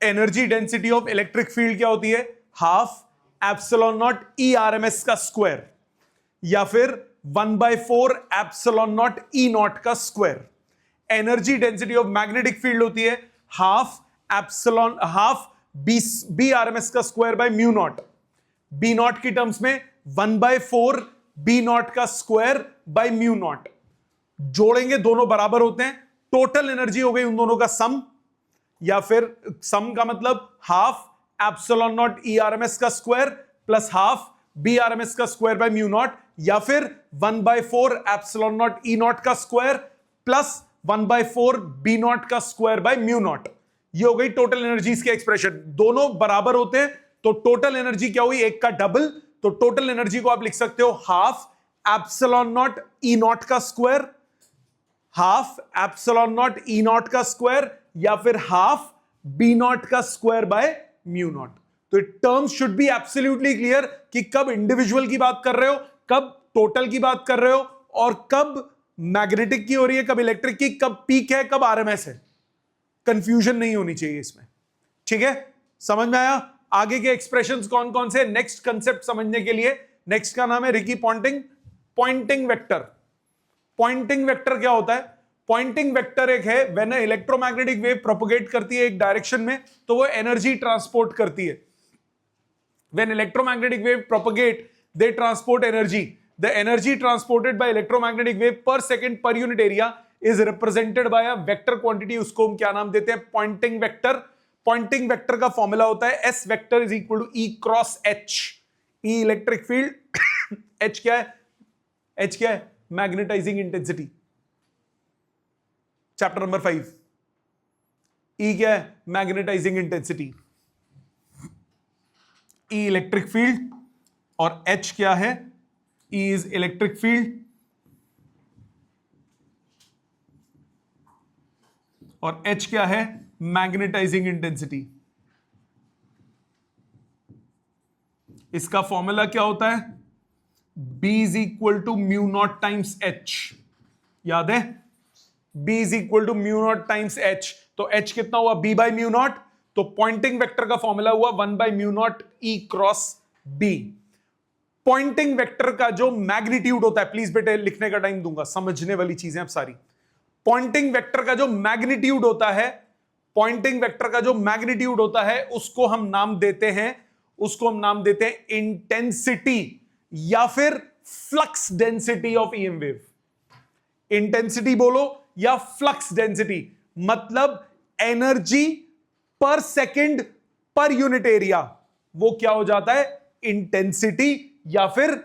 Energy density of electric field क्या होती है? Half epsilon not E R M S का स्क्वायर, या फिर 1/4 एप्सिलॉन नॉट ई नॉट का square. Energy density of magnetic field होती है half B R M S का square by mu naught. B naught की टर्म्स में 1/4 बी नॉट का स्क्वायर बाय म्यू नॉट। जोड़ेंगे, दोनों बराबर होते हैं। टोटल एनर्जी हो गई उन दोनों का सम, या फिर सम का मतलब half epsilon not E R M S का square plus half B R M S का स्क्वायर बाय म्यू नॉट, या फिर 1/4 एप्सिलॉन नॉट ई नॉट का स्क्वायर प्लस 1/4 बी नॉट का स्क्वायर बाय म्यू नॉट। ये हो गई टोटल एनर्जीज के एक्सप्रेशन। दोनों बराबर होते हैं तो टोटल एनर्जी क्या हुई? एक का डबल। तो टोटल एनर्जी को आप लिख सकते हो half epsilon not E not का square, half epsilon not E not का स्क्वायर, या फिर हाफ बी नॉट का स्क्वायर बाय म्यू नॉट। तो terms should be absolutely clear कि कब इंडिविजुअल की बात कर रहे हो, कब टोटल की बात कर रहे हो, और कब मैग्नेटिक की हो रही है, कब इलेक्ट्रिक की, कब पीक है, कब आरएमएस है। कंफ्यूजन नहीं होनी चाहिए इसमें। ठीक है, समझ में आया? आगे के एक्सप्रेशंस कौन कौन से? नेक्स्ट कंसेप्ट समझने के लिए, नेक्स्ट का नाम है Ricky Ponting. Poynting vector. Poynting vector क्या होता है? पॉइंटिंग वेक्टर एक है, व्हेन इलेक्ट्रोमैग्नेटिक वेव प्रोपोगेट करती है एक डायरेक्शन में तो वो एनर्जी ट्रांसपोर्ट करती है। When electromagnetic wave propagate they transport energy. The energy transported by electromagnetic wave per second per unit area is represented by a vector quantity. उसको हम क्या नाम देते हैं? Poynting vector. पॉइंटिंग वेक्टर का फॉर्मूला होता है S vector is equal to E cross H. E electric field, H क्या है? एच क्या है? Magnetising intensity, chapter number 5। E क्या है? Magnetising intensity. ई इलेक्ट्रिक फील्ड और एच क्या है? ई इज इलेक्ट्रिक फील्ड और एच क्या है? Magnetising intensity. इसका फॉर्मूला क्या होता है? B is equal to mu naught times H. याद है? B is equal to mu naught times H. तो H कितना हुआ? B by mu naught. तो पॉइंटिंग वेक्टर का फॉर्मूला हुआ 1 by mu naught E cross B। Poynting vector का जो मैग्नीट्यूड होता है, प्लीज बेटे लिखने का टाइम दूंगा, समझने वाली चीजें अब सारी। पॉइंटिंग वेक्टर का जो मैग्नीट्यूड होता है, पॉइंटिंग वेक्टर का जो मैग्नीट्यूड होता है उसको हम नाम देते हैं इंटेंसिटी या फिर flux density of EM wave. Intensity बोलो या फ्लक्स डेंसिटी, मतलब energy per second per unit area, वो क्या हो जाता है? इंटेंसिटी या फिर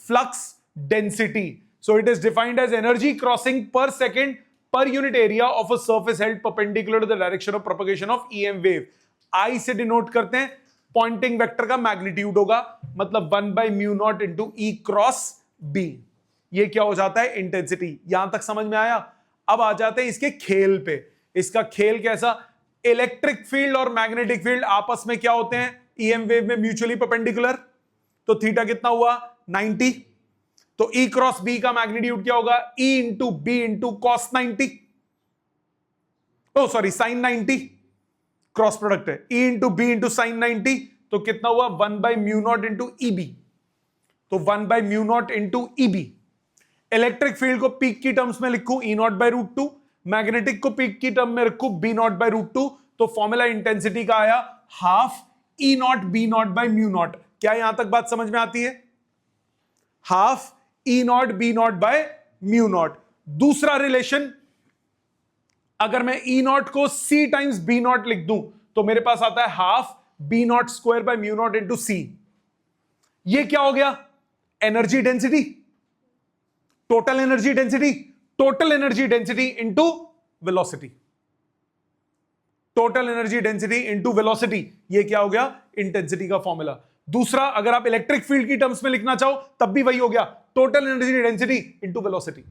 flux density. So it is defined as energy crossing per second per unit area of a surface held perpendicular to the direction of propagation of EM wave. I से denote करते हैं पॉइंटिंग वेक्टर का magnitude होगा, मतलब 1/μ0 into ई cross B. ये क्या हो जाता है? इंटेंसिटी। यहां तक समझ में आया? अब आ जाते हैं इसके खेल पे। इसका खेल कैसा? इलेक्ट्रिक फील्ड और मैग्नेटिक फील्ड आपस में क्या होते हैं? ईएम वेव में म्यूचुअली परपेंडिकुलर। तो थीटा कितना हुआ? 90। तो ई क्रॉस बी का मैग्नीट्यूड क्या होगा? E into B into cos 90, oh sorry sine 90, cross product है। E into B into sine 90, तो कितना हुआ? 1/μ0 इंटू ई बी। तो 1/μ0 into E B. Electric field को पीक की टर्म्स में लिखूं E0/√2, मैग्नेटिक को पीक की टर्म में रखूं B0/√2, तो फॉर्मूला इंटेंसिटी का आया हाफ E0 B0/μ0। क्या यहां तक बात समझ में आती है? Half E0 B0/μ0। दूसरा रिलेशन, अगर मैं E0 को C टाइम्स B0 लिख दूं तो मेरे पास आता है हाफ B0² इंटू C। ये क्या हो गया? Energy density, total energy density, total energy density into velocity, total energy density into velocity. ये क्या हो गया? इंटेंसिटी का फॉर्मूला। दूसरा, अगर आप इलेक्ट्रिक फील्ड की टर्म्स में लिखना चाहो तब भी वही हो गया, total energy density into velocity,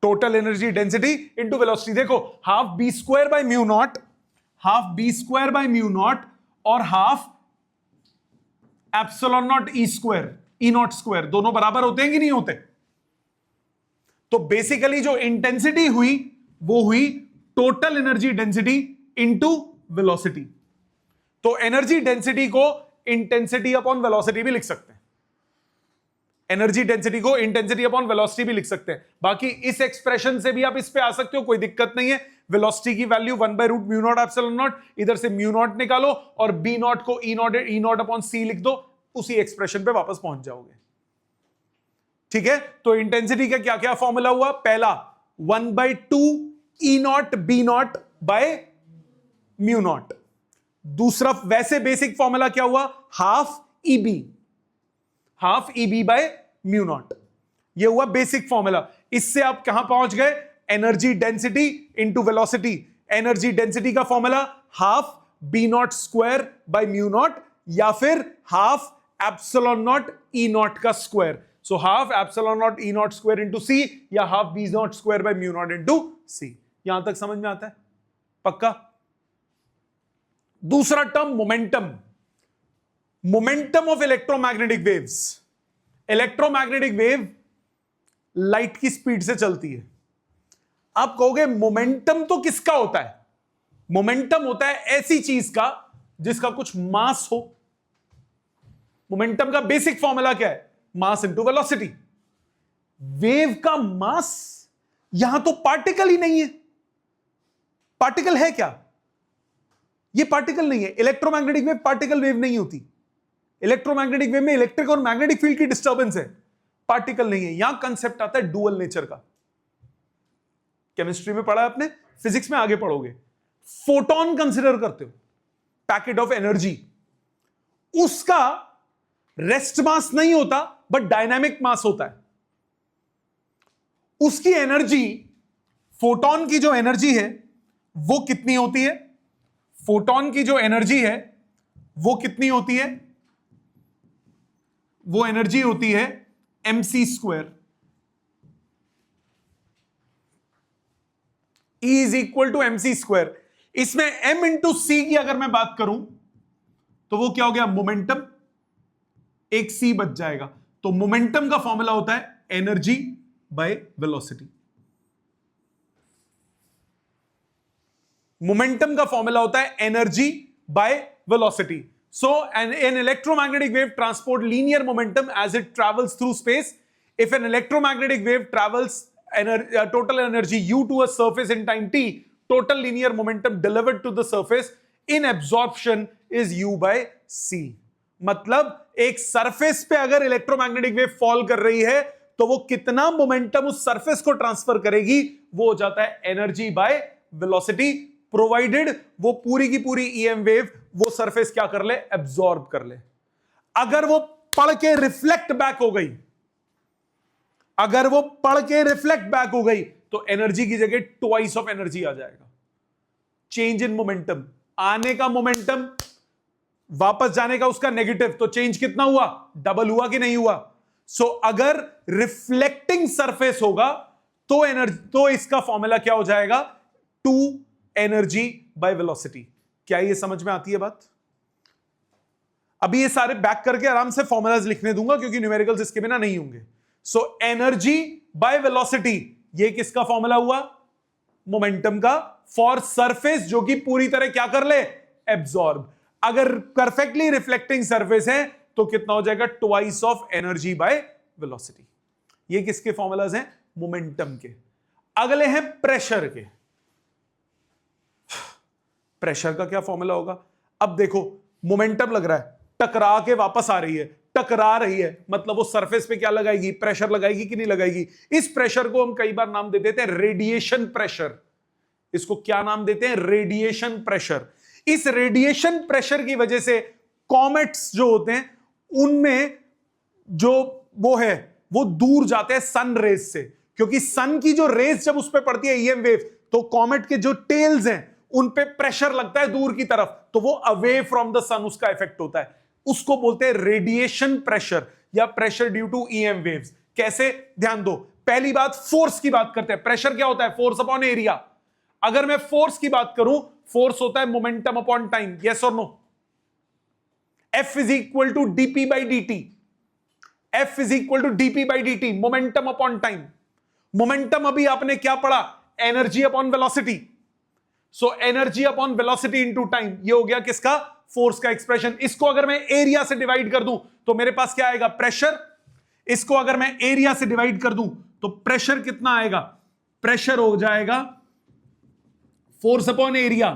total energy density into velocity. देखो, हाफ B²/μ0, हाफ B²/μ0 और हाफ एप्सिलॉन नॉट E0², दोनों बराबर होते हैं कि नहीं होते? तो बेसिकली जो इंटेंसिटी हुई वो हुई total energy density into velocity. तो एनर्जी डेंसिटी को इंटेंसिटी अपॉन वेलोसिटी भी लिख सकते हैं, एनर्जी डेंसिटी को इंटेंसिटी अपॉन वेलोसिटी भी लिख सकते हैं। बाकी इस एक्सप्रेशन से भी आप इस पे आ सकते हो, कोई दिक्कत नहीं है। वेलोसिटी की वैल्यू 1/√μ0 एप्सिलॉन नॉट, इधर से μ0 निकालो और B0 को E0 अपॉन C लिख दो, उसी एक्सप्रेशन पे वापस पहुंच जाओगे। ठीक है, तो इंटेंसिटी का क्या क्या फॉर्मूला हुआ? पहला 1/2 E0 B0 बाय μ0। दूसरा वैसे बेसिक फॉर्मूला क्या हुआ? Half EB, half EB by μ0। ये हुआ बेसिक फॉर्मूला। इससे आप कहां पहुंच गए? Energy density into velocity. Energy density का फॉर्मूला हाफ B0² बाय μ0 या फिर हाफ एप्सिलॉन नॉट E0 का square. So half epsilon nought E0² into C या half B0² by μ0 into C। यहां तक समझ में आता है? पक्का? दूसरा term momentum, momentum of electromagnetic waves. Electromagnetic wave light की स्पीड से चलती है। आप कहोगे मोमेंटम तो किसका होता है? मोमेंटम होता है ऐसी चीज का जिसका कुछ मास हो। मोमेंटम का बेसिक फॉर्मूला क्या है? Mass into velocity. वेव का मास, यहां तो पार्टिकल ही नहीं है। पार्टिकल है क्या? ये पार्टिकल नहीं है। इलेक्ट्रोमैग्नेटिक वेव पार्टिकल वेव नहीं होती। इलेक्ट्रोमैग्नेटिक वेव में इलेक्ट्रिक और मैग्नेटिक फील्ड की डिस्टर्बेंस है, पार्टिकल नहीं है। यहां कंसेप्ट आता है डुअल नेचर का। केमिस्ट्री में पढ़ा है आपने, फिजिक्स में आगे पढ़ोगे। फोटोन कंसिडर करते हो, पैकेट ऑफ एनर्जी, उसका रेस्ट मास नहीं होता बट डायनामिक मास होता है। उसकी एनर्जी, फोटोन की जो एनर्जी है वो कितनी होती है? फोटोन की जो एनर्जी है वो कितनी होती है? वो एनर्जी होती है mc²। E is equal to mc²। इसमें m इंटू सी की अगर मैं बात करूं तो वो क्या हो गया? मोमेंटम, एक c बच जाएगा। तो मोमेंटम का फॉर्मूला होता है एनर्जी बाय वेलोसिटी। मोमेंटम का फॉर्मूला होता है energy by velocity. So an electromagnetic wave transport linear momentum as it travels through space. If an electromagnetic wave travels total energy u to a surface in time t, total linear momentum delivered to the surface in absorption is u by c. मतलब एक surface पे अगर electromagnetic wave fall कर रही है तो वो कितना मोमेंटम उस सरफेस को ट्रांसफर करेगी, वो हो जाता है एनर्जी बाय वेलोसिटी, प्रोवाइडेड वो पूरी की पूरी ईएम वेव वो सरफेस क्या कर ले? एब्जॉर्ब कर ले। अगर वो पढ़ के रिफ्लेक्ट बैक हो गई, अगर वो पढ़ के रिफ्लेक्ट बैक हो गई तो एनर्जी की जगह ट्वाइस ऑफ एनर्जी आ जाएगा। Change in momentum. आने का मोमेंटम, वापस जाने का उसका नेगेटिव, तो चेंज कितना हुआ? डबल हुआ कि नहीं हुआ? सो अगर रिफ्लेक्टिंग सरफेस होगा तो एनर्जी, तो इसका फॉर्मूला क्या हो जाएगा? 2 एनर्जी बाय वेलोसिटी। क्या ये समझ में आती है बात? अभी ये सारे बैक करके आराम से फॉर्मूलाज लिखने दूंगा क्योंकि न्यूमेरिकल्स इसके बिना नहीं होंगे। सो एनर्जी बाय वेलोसिटी, ये किसका फॉर्मूला हुआ? मोमेंटम का, फॉर सरफेस जो कि पूरी तरह क्या कर ले? एब्जॉर्ब। अगर परफेक्टली रिफ्लेक्टिंग सरफेस है तो कितना हो जाएगा? Twice of energy by velocity. ये किसके फॉर्मूलाज हैं? मोमेंटम के। अगले हैं प्रेशर के। प्रेशर का क्या फॉर्मूला होगा? अब देखो, मोमेंटम लग रहा है, टकरा के वापस आ रही है, टकरा रही है, मतलब वो सरफेस पे क्या लगाएगी? प्रेशर लगाएगी कि नहीं लगाएगी? इस प्रेशर को हम कई बार नाम दे देते हैं रेडिएशन प्रेशर। इसको क्या नाम देते हैं? Radiation pressure. इस रेडिएशन प्रेशर की वजह से कॉमेट्स जो होते हैं उनमें जो वो है वो दूर जाते हैं सन रेज से, क्योंकि सन की जो रेज जब उस पर पड़ती है ईएम वेव, तो कॉमेट के जो टेल्स हैं उन पे प्रेशर लगता है दूर की तरफ, तो वो अवे फ्रॉम द सन उसका इफेक्ट होता है। उसको बोलते हैं रेडिएशन प्रेशर या pressure due to EM waves. कैसे? ध्यान दो, पहली बात फोर्स की बात करते हैं। प्रेशर क्या होता है? Force upon area. अगर मैं फोर्स की बात करूं, फोर्स होता है मोमेंटम अपॉन टाइम। यस और no? F is equal to dp by dt। F is equal to dp by dt, momentum upon time. Momentum अभी आपने क्या पढ़ा? Energy upon velocity. So energy upon velocity into time, ये हो गया किसका? Force का एक्सप्रेशन। इसको अगर मैं एरिया से डिवाइड कर दूं तो मेरे पास क्या आएगा? प्रेशर। इसको अगर मैं एरिया से डिवाइड कर दूं तो प्रेशर कितना आएगा? प्रेशर हो जाएगा फोर्स अपॉन एरिया।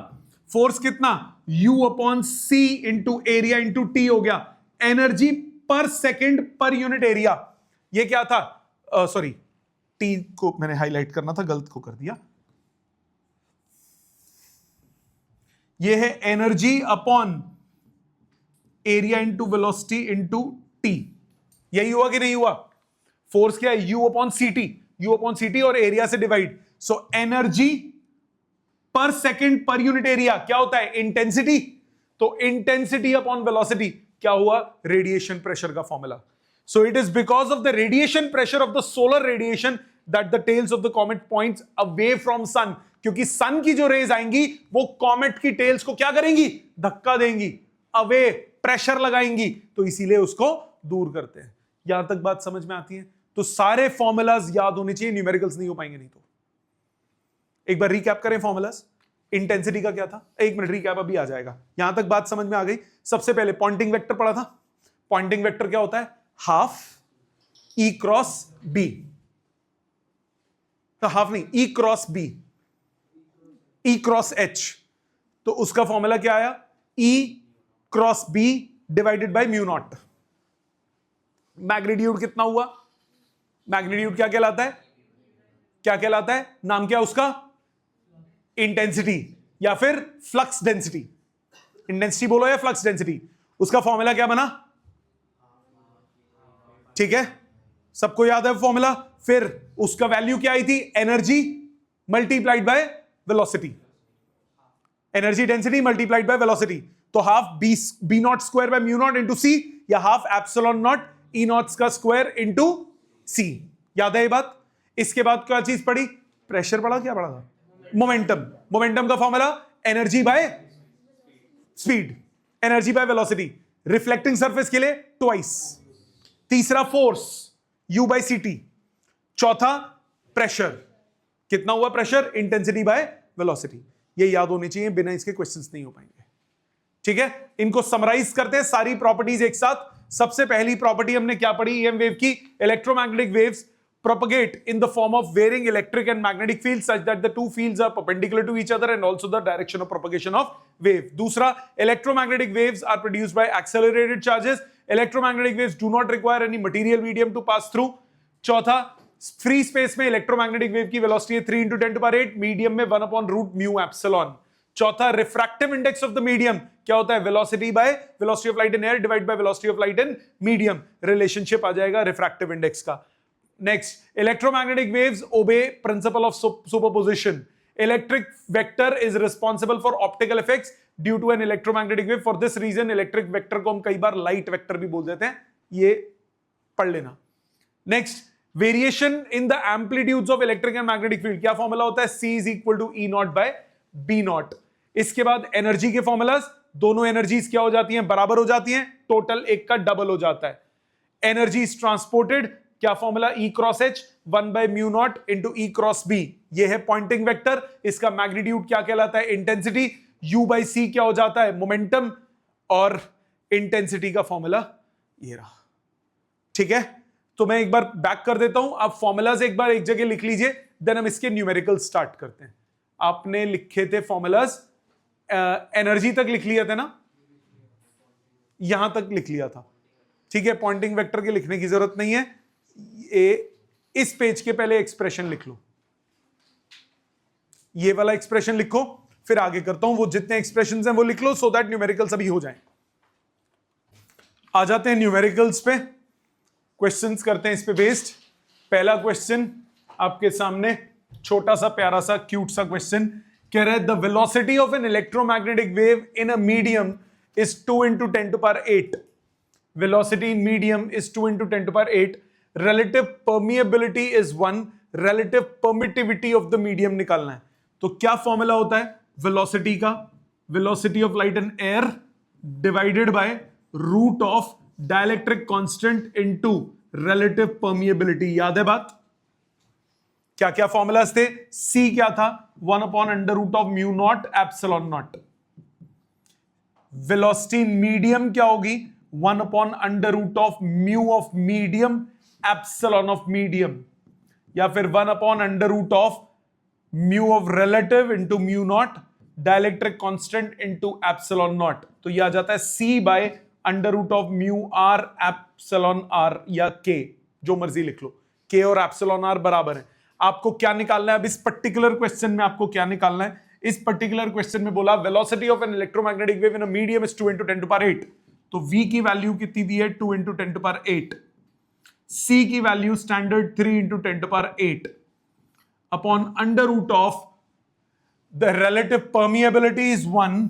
फोर्स कितना? U अपॉन सी इंटू एरिया इंटू टी हो गया। Energy per second per unit area, ये क्या था? सॉरी, टी को मैंने हाईलाइट करना था, गलत को कर दिया। ये है energy upon area into velocity into t. यही हुआ कि नहीं हुआ? फोर्स क्या है? U upon c t. U upon c t और एरिया से divide. So energy per second per unit area क्या होता है? इंटेंसिटी। तो इंटेंसिटी अपॉन वेलोसिटी क्या हुआ? रेडिएशन प्रेशर का formula. So it is because of the radiation pressure of the solar radiation that the tails of the comet points away from sun. क्योंकि sun की जो रेज आएंगी वो comet की tales को क्या करेंगी? धक्का देंगी, अवे, प्रेशर लगाएंगी, तो इसीलिए उसको दूर करते हैं। यहां तक बात समझ में आती है? तो सारे फॉर्मूलाज याद होने चाहिए, न्यूमेरिकल्स नहीं हो पाएंगे नहीं तो। एक बार रिकैप करें फॉर्मूलाज। इंटेंसिटी का क्या था? एक मिनट, रिकैप अभी आ जाएगा। यहां तक बात समझ में आ गई? सबसे पहले पॉइंटिंग वेक्टर पढ़ा था। पॉइंटिंग वेक्टर क्या होता है? Half E cross B. तो हाफ नहीं, E cross B, E cross H. तो उसका फॉर्मूला क्या आया? E cross B divided by mu nought. Magnitude कितना हुआ? मैग्नीट्यूड क्या कहलाता है? क्या कहलाता है? नाम क्या उसका? इंटेंसिटी या फिर फ्लक्स डेंसिटी। इंटेंसिटी बोलो या फ्लक्स डेंसिटी। उसका फॉर्मूला क्या बना? ठीक है, सबको याद है फॉर्मूला? फिर उसका वैल्यू क्या आई थी? Energy multiplied by velocity. Energy density multiplied by velocity. तो half B nought square by mu nought into C, या half epsilon not E not का स्क्वायर इंटू सी। याद है ये बात? इसके बाद क्या चीज पढ़ी? प्रेशर पढ़ा, क्या पढ़ा था? मोमेंटम। मोमेंटम का formula energy by speed, energy by velocity. Reflecting surface के लिए ट्वाइस। तीसरा force, U by c t. चौथा प्रेशर, कितना हुआ प्रेशर? Intensity by velocity. ये याद होनी चाहिए, बिना इसके क्वेश्चंस नहीं हो पाएंगे। ठीक है, इनको समराइज करते हैं सारी प्रॉपर्टीज एक साथ। सबसे पहली प्रॉपर्टी हमने क्या पढ़ी ईएम वेव की? Electromagnetic waves propagate in the form of varying electric and magnetic fields such that the two fields are perpendicular to each other and also the direction of propagation of wave. दूसरा, electromagnetic waves are produced by accelerated charges. Electromagnetic waves do not require any material medium to pass through. चौथा, free space में electromagnetic wave की velocity है 3 × 10⁸, medium में 1/√μ epsilon. चौथा, refractive index of the medium क्या होता है? Velocity by velocity of light in air divide by velocity of light in medium. Relationship आ जाएगा रिफ्रैक्टिव इंडेक्स का। Next, electromagnetic waves obey principle of superposition. Electric vector is responsible for optical effects due to an electromagnetic wave. For this reason electric vector को हम कई बार light vector भी बोल देते हैं, ये पढ़ लेना। Next, variation in the amplitudes of electric and magnetic field, क्या फॉर्मूला होता है? C is equal to E not by B not. इसके बाद एनर्जी के फॉर्मूलाज, दोनों एनर्जीज क्या हो जाती हैं? बराबर हो जाती हैं, टोटल एक का डबल हो जाता है। एनर्जी इज ट्रांसपोर्टेड, क्या formula? E cross H 1 bye mu nought into E cross B। ये है पॉइंटिंग वेक्टर, इसका मैग्नीट्यूड क्या कहलाता है? इंटेंसिटी। U बाई C क्या हो जाता है? मोमेंटम। और इंटेंसिटी का फॉर्मूला ये रहा। ठीक है, तो मैं एक बार बैक कर देता हूं, आप फॉर्मूलाज एक बार एक जगह लिख लीजिए, देन हम इसके न्यूमेरिकल स्टार्ट करते हैं। आपने लिखे थे फॉर्मूलाज, एनर्जी तक लिख लिया था ना, यहां तक लिख लिया था। ठीक है, पॉइंटिंग वेक्टर के लिखने की जरूरत नहीं है, इस पेज के पहले एक्सप्रेशन लिख लो, ये वाला एक्सप्रेशन लिखो, फिर आगे करता हूं। वो जितने एक्सप्रेशंस हैं वो लिख लो, सो दैट न्यूमेरिकल्स अभी हो जाएं। आ जाते हैं न्यूमेरिकल्स पे, क्वेश्चंस करते हैं इस पे बेस्ड। पहला क्वेश्चन आपके सामने, छोटा सा प्यारा सा क्यूट सा क्वेश्चन, कह रहा है the velocity of an electromagnetic wave in a medium is 2 × 10⁸। Velocity in medium is 2 × 10⁸। Relative permeability is 1, relative permittivity of the medium निकालना है। तो क्या फॉर्मूला होता है वेलोसिटी का? Velocity of light and air divided by root of dielectric constant into relative permeability. याद है बात? क्या क्या फॉर्मूलाज थे? C क्या था? 1/√μ nought epsilon nought. Velocity in medium क्या होगी? 1/√μ of medium epsilon of medium, या फिर 1/√μ of relative into mu nought dielectric constant into epsilon nought. तो यह आ जाता है C/√μ r एप्सिलॉन r, या K, जो मर्जी लिख लो, K और एप्सिलॉन r बराबर है। आपको क्या निकालना है अब इस पर्टिकुलर क्वेश्चन में? आपको क्या निकालना है इस पर्टिकुलर क्वेश्चन में? बोला velocity of an electromagnetic wave in a medium is 2 × 10⁸। तो V की वैल्यू कितनी दी है? 2 × 10⁸। C की value standard 3 × 10⁸, upon under root of the relative permeability is 1,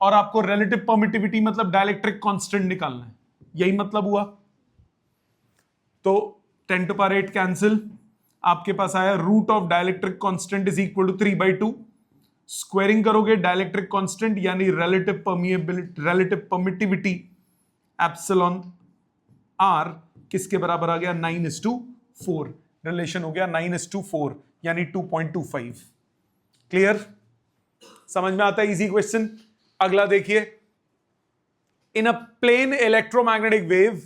और आपको रिलेटिव परमिटिविटी मतलब डाइलेक्ट्रिक कांस्टेंट निकालना है, यही मतलब हुआ। तो 10⁸ कैंसिल, आपके पास आया root of dielectric constant is equal to 3/2। Squaring करोगे डाइलेक्ट्रिक कांस्टेंट यानी relative permeability, relative permittivity epsilon r किसके बराबर आ गया? 9:4। रिलेशन हो गया 9:4, यानी 2.25। क्लियर? समझ में आता है? Easy question. अगला देखिए, in a plane electromagnetic wave,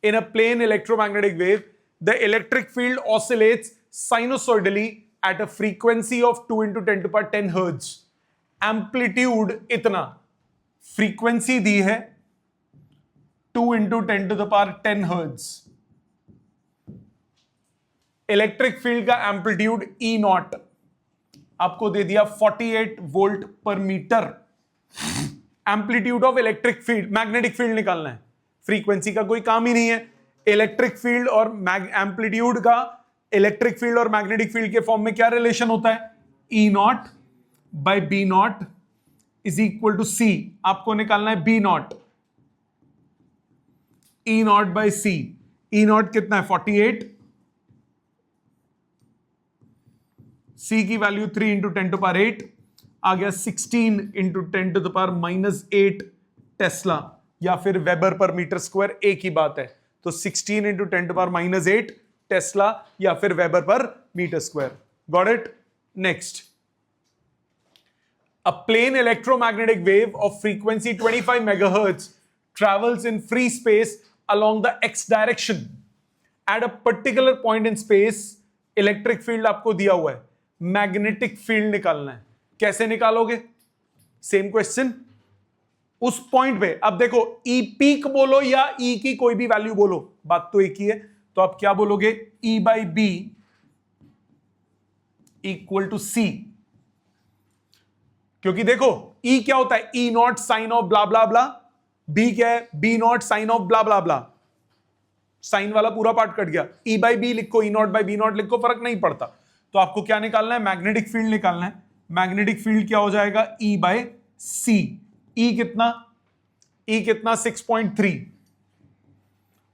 in a plane electromagnetic wave, the electric field oscillates sinusoidally at a frequency of 2 × 10⁻10 hertz. Amplitude इतना, frequency दी है 2 × 10⁻10 hertz. इलेक्ट्रिक फील्ड का एम्पलीट्यूड E नॉट आपको दे दिया 48 volt per metre. Amplitude of electric field, magnetic field निकालना है, frequency का कोई काम ही नहीं है। इलेक्ट्रिक फील्ड और एम्पलीट्यूड का इलेक्ट्रिक फील्ड और मैग्नेटिक फील्ड के फॉर्म में क्या रिलेशन होता है? E not by B not is equal to C। आपको निकालना है B not, E not by C। E not कितना है? 48, C की वैल्यू 3 × 10⁸, आ गया 16 × 10⁻⁻8 टेस्ला, या फिर वेबर पर मीटर स्क्वायर, एक ही बात है। तो 16 × 10⁻⁸ टेस्ला या फिर weber per metre square. Got it? Next, a plane electromagnetic wave of frequency 25 megahertz travels in free space along the x direction. At a particular point in space, electric field आपको दिया हुआ है, magnetic field निकालना है। कैसे निकालोगे? Same question, उस point पे। अब देखो, ई पीक बोलो या ई की कोई भी वैल्यू बोलो, बात तो एक ही है। तो आप क्या बोलोगे? E by B equal to C, क्योंकि देखो E क्या होता है? E not sine of blah blah blah, B क्या है? B not sine of blah blah blah. Sine वाला पूरा पार्ट कट गया। E बाई बी लिखो, E not by B not लिखो, फर्क नहीं पड़ता। तो आपको क्या निकालना है? मैग्नेटिक फील्ड निकालना है। मैग्नेटिक फील्ड क्या हो जाएगा? E बाय सी। ई कितना? ई कितना? 6.3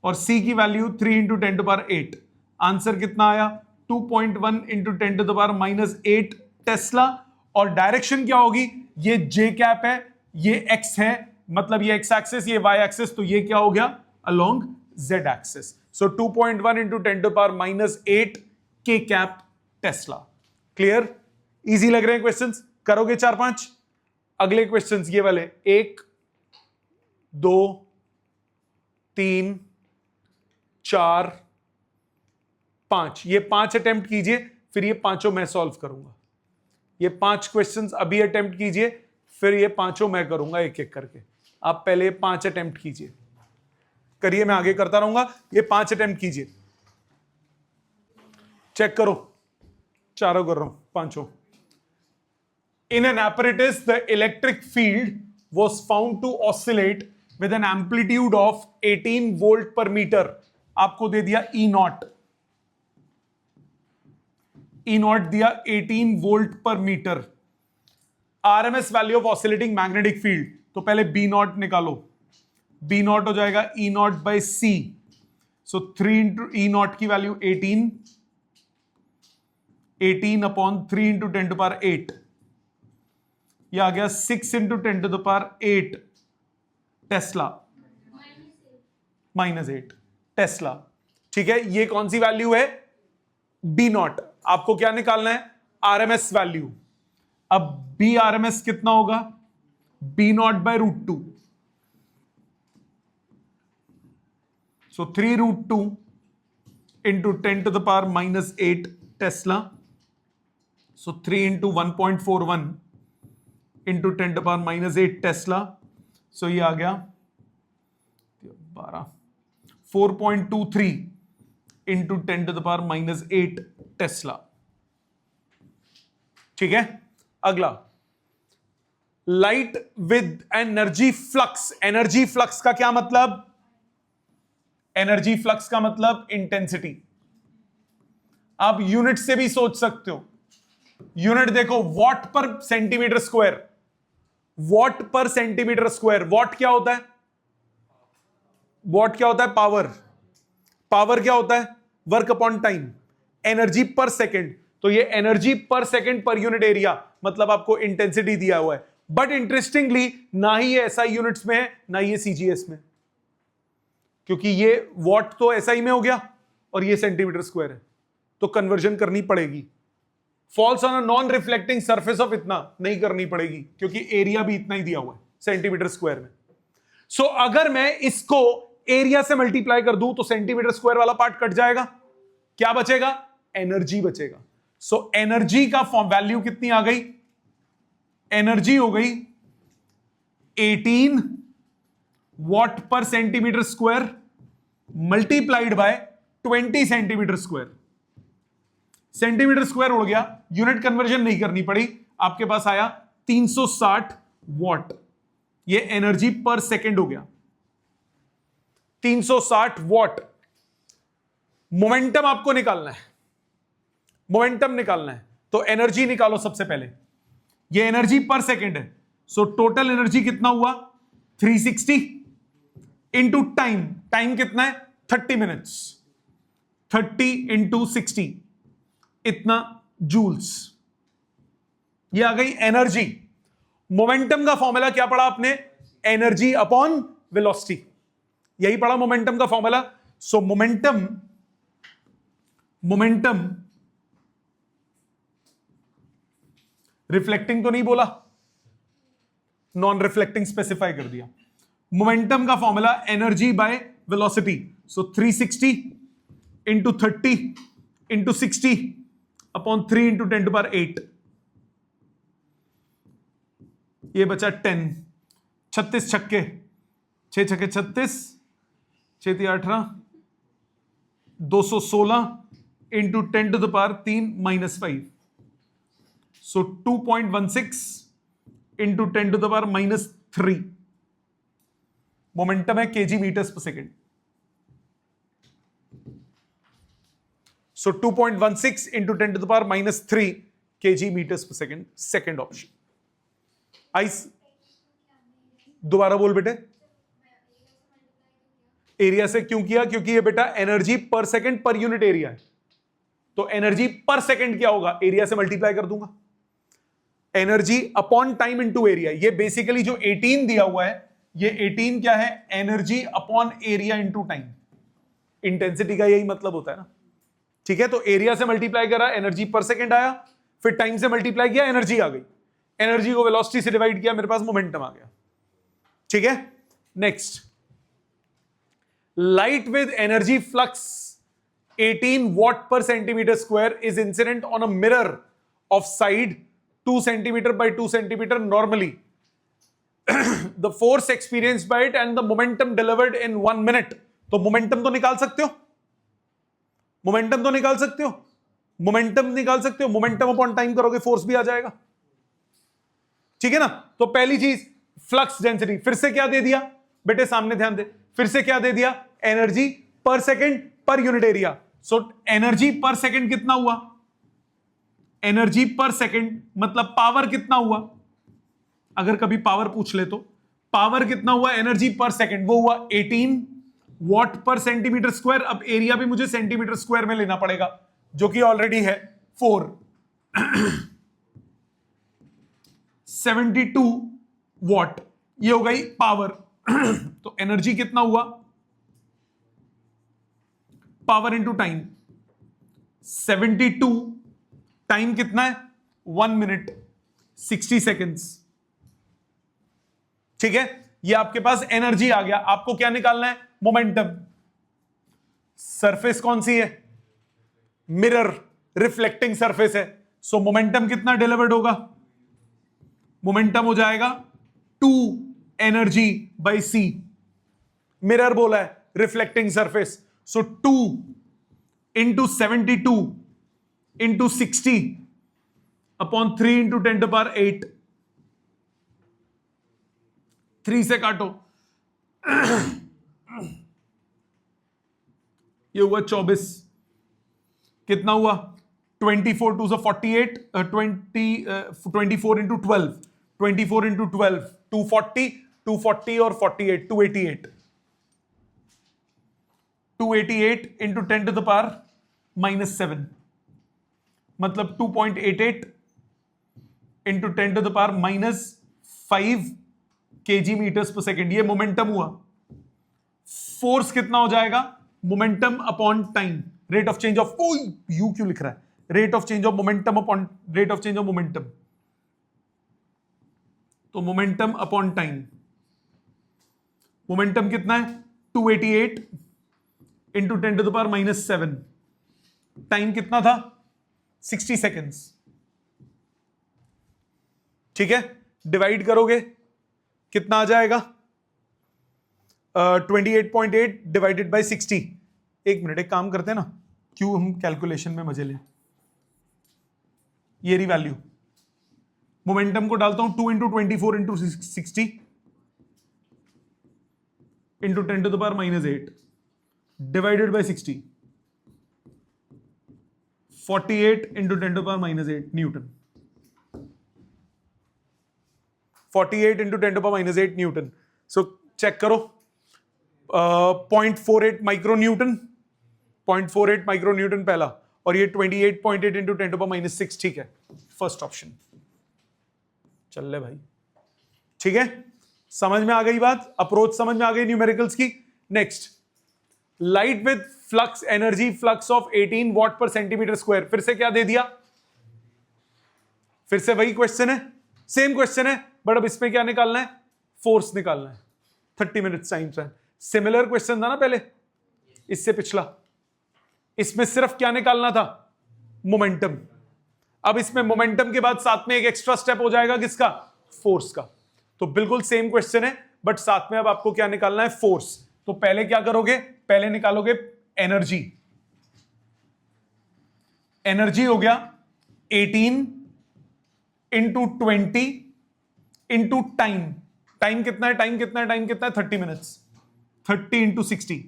और सी की वैल्यू 3 इंटू 10⁸। आंसर कितना आया? 2.1 इंटू 10⁻⁻8 टेस्ला। और डायरेक्शन क्या होगी? ये जे कैप है, ये एक्स है, मतलब ये एक्स एक्सिस, ये वाई एक्सिस, तो ये क्या हो गया? Along Z axis. So 2.1 into 10⁻⁻8 के कैप टेस्ला। क्लियर? इजी लग रहे हैं क्वेश्चंस? करोगे 4-5? अगले क्वेश्चंस ये वाले 1 2 3 4 5, ये 5 अटेम्प्ट कीजिए, फिर ये पांचों मैं सॉल्व करूंगा। ये 5 क्वेश्चंस अभी अटेम्प्ट कीजिए, फिर ये पांचों मैं करूंगा एक एक करके। आप पहले 5 अटेम्प्ट कीजिए, करिए, मैं आगे करता रहूंगा। ये 5 अटेम्प्ट कीजिए, चेक करो, चारों कर रहा हूं, पांचों। In an apparatus the electric field was found to oscillate with an amplitude of 18 volt per meter। आपको दे दिया E नॉट, E नॉट दिया 18 volt per metre. RMS value of oscillating magnetic field, तो पहले बी नॉट निकालो। B nought हो जाएगा E nought by C. So 3 into E nought की वैल्यू 18 अपॉन 3 इंटू 10⁸। यह आ गया 6 इंटू 10⁸ टेस्ला, -8 टेस्ला। ठीक है, ये कौन सी वैल्यू है? B nought. आपको क्या निकालना है? RMS value. अब बी आरएमएस कितना होगा? B nought by √2। So 3√2 into 10⁻⁻8 tesla. So 3 into 1.41 into 10⁻⁻8 tesla. So ये आ गया 12, 4.23 इंटू 10⁻⁻8 टेस्ला। ठीक है, अगला, light with energy flux. Energy flux का क्या मतलब? एनर्जी फ्लक्स का मतलब इंटेंसिटी। आप यूनिट से भी सोच सकते हो। यूनिट देखो, वॉट पर सेंटीमीटर स्क्वायर। वॉट पर सेंटीमीटर स्क्वायर। वॉट क्या होता है? वॉट क्या होता है? पावर। पावर क्या होता है? Work upon time. Energy per second, तो ये energy per second per unit area, मतलब आपको इंटेंसिटी दिया हुआ है। बट इंटरेस्टिंगली ना ही ये एसआई यूनिट्स में है, ना ये सीजीएस में, क्योंकि ये वॉट तो एसआई में हो गया और ये सेंटीमीटर स्क्वायर है, तो कन्वर्जन करनी पड़ेगी। Falls on a non reflecting surface of इतना नहीं करनी पड़ेगी, क्योंकि एरिया भी इतना ही दिया हुआ है सेंटीमीटर स्क्वायर में। सो अगर मैं इसको एरिया से मल्टीप्लाई कर दूं तो सेंटीमीटर स्क्वायर वाला पार्ट कट जाएगा, क्या बचेगा? एनर्जी बचेगा। सो एनर्जी का फॉर्म वैल्यू कितनी आ गई? एनर्जी हो गई 18 वॉट पर centimetre square multiplied by 20 centimetre square. Centimetre square उड़ गया, यूनिट कन्वर्जन नहीं करनी पड़ी, आपके पास आया 360 वॉट। ये एनर्जी पर सेकेंड हो गया 360 वॉट। मोमेंटम आपको निकालना है, मोमेंटम निकालना है, तो एनर्जी निकालो सबसे पहले। ये एनर्जी पर सेकेंड है, सो टोटल एनर्जी कितना हुआ? 360 इंटू टाइम। टाइम कितना है? 30 मिनट्स। 30 इंटू 60, इतना जूल्स। ये आ गई एनर्जी। मोमेंटम का फॉर्मूला क्या पढ़ा आपने? एनर्जी अपॉन वेलोसिटी, यही पढ़ा मोमेंटम का फॉर्मूला। सो मोमेंटम रिफ्लेक्टिंग तो नहीं बोला, नॉन रिफ्लेक्टिंग स्पेसिफाई कर दिया। मोमेंटम का formula energy by velocity. So 360 into 30 into 60 upon 3 into 10⁸। ये बचा 10। 36 छक्के, 6 छक्के 36, 6 18, 216 इंटू 10⁻³ सो 2.16 इंटू 10⁻³ मोमेंटम है केजी मीटर्स पर सेकेंड। सो 2.16 into 10⁻³ kg metres per second, second option. दोबारा बोल बेटे। एरिया से क्यों किया? क्योंकि ये बेटा energy per second per unit area है, तो एनर्जी पर सेकंड क्या होगा? एरिया से मल्टीप्लाई कर दूंगा, energy upon time into area. ये बेसिकली जो 18 दिया हुआ है, ये 18 क्या है? Energy upon area into time. Intensity का यही मतलब होता है ना, ठीक है। तो एरिया से मल्टीप्लाई करा, एनर्जी पर सेकंड आया, फिर टाइम से मल्टीप्लाई किया, एनर्जी आ गई, एनर्जी को वेलोसिटी से डिवाइड किया, मेरे पास मोमेंटम आ गया, ठीक है। Next, light with energy flux 18 watt per centimeter square is incident on a mirror of side 2 centimeter by 2 centimeter normally. The force experienced by it and the momentum delivered in 1 minute. तो momentum तो निकाल सकते हो, momentum तो निकाल सकते हो, momentum निकाल सकते हो, मोमेंटम अपॉन टाइम करोगे फोर्स भी आ जाएगा, ठीक है ना। तो पहली चीज फ्लक्स डेंसिटी, फिर से क्या दे दिया बेटे, सामने ध्यान दे, फिर से क्या दे दिया? Energy per second per unit area. सो एनर्जी पर सेकंड कितना हुआ? एनर्जी पर सेकंड मतलब पावर कितना हुआ? अगर कभी पावर पूछ ले तो पावर कितना हुआ? एनर्जी पर सेकंड वो हुआ 18 वॉट पर सेंटीमीटर स्क्वायर। अब एरिया भी मुझे सेंटीमीटर स्क्वायर में लेना पड़ेगा, जो कि ऑलरेडी है 4। 72 वॉट, ये हो गई पावर। तो एनर्जी कितना हुआ? पावर इंटू टाइम 72, टाइम कितना है? 1 मिनट 60 सेकेंड्स, ठीक है। ये आपके पास एनर्जी आ गया। आपको क्या निकालना है? मोमेंटम। सरफेस कौन सी है? मिरर, रिफ्लेक्टिंग सरफेस है। सो मोमेंटम कितना डिलीवर्ड होगा? मोमेंटम हो जाएगा 2 एनर्जी बाई सी। मिरर बोला है, reflecting surface, so 2 into 72 into 60 upon 3 into 10 to power 8। 3 से काटो, ये हुआ 24। कितना हुआ? 24 टू 48, 24 इंटू 12, 24 इंटू 12 240, 240 और 48 288, 288 इंटू 10 टू द पावर -7, मतलब 2.88 into 10 to the power -5 kg metres per second. ये मोमेंटम हुआ। फोर्स कितना हो जाएगा? Momentum upon time, rate of change of, U क्यों लिख रहा है? Rate of change of momentum upon rate of change of momentum. तो मोमेंटम अपॉन टाइम, मोमेंटम कितना है? 288 into 10 to the power -7। Time कितना था? 60 सेकेंड्स, ठीक है। डिवाइड करोगे कितना आ जाएगा? 28.8 डिवाइडेड बाई 60। एक मिनट, एक काम करते हैं ना, क्यों हम कैलकुलेशन में मजे लें। ये रही वैल्यू, मोमेंटम को डालता हूं 2 into 24 into 60 into 10 to the power -8 divided by 60, 48 into 10 to the power -8 newton. 48 into 10 to power -8 newton. So check करो, 0.48 माइक्रो न्यूटन, 0.48 माइक्रो न्यूटन पहला, और ये 28.8 इंटू 10 टू पावर -6, ठीक है। फर्स्ट ऑप्शन चल ले भाई, ठीक है। समझ में आ गई बात, अप्रोच समझ में आ गई न्यूमेरिकल्स की। Next, light with flux energy flux of 18 what पर सेंटीमीटर स्क्वायर। फिर से क्या दे दिया? फिर से वही क्वेश्चन है, सेम क्वेश्चन है, बट अब इसमें क्या निकालना है? फोर्स निकालना है। 30 मिनट्स टाइम है। सिमिलर क्वेश्चन था ना पहले, इससे पिछला। इसमें सिर्फ क्या निकालना था? मोमेंटम। अब इसमें मोमेंटम के बाद साथ में एक एक्स्ट्रा स्टेप हो जाएगा, किसका? फोर्स का। तो बिल्कुल सेम क्वेश्चन है, बट साथ में अब आपको क्या निकालना है? फोर्स। तो पहले क्या करोगे? पहले निकालोगे एनर्जी। एनर्जी हो गया 18 इंटू 20 इंटू टाइम। टाइम कितना है? टाइम कितना है? टाइम कितना है? 30 मिनट्स। 30 इंटू 60,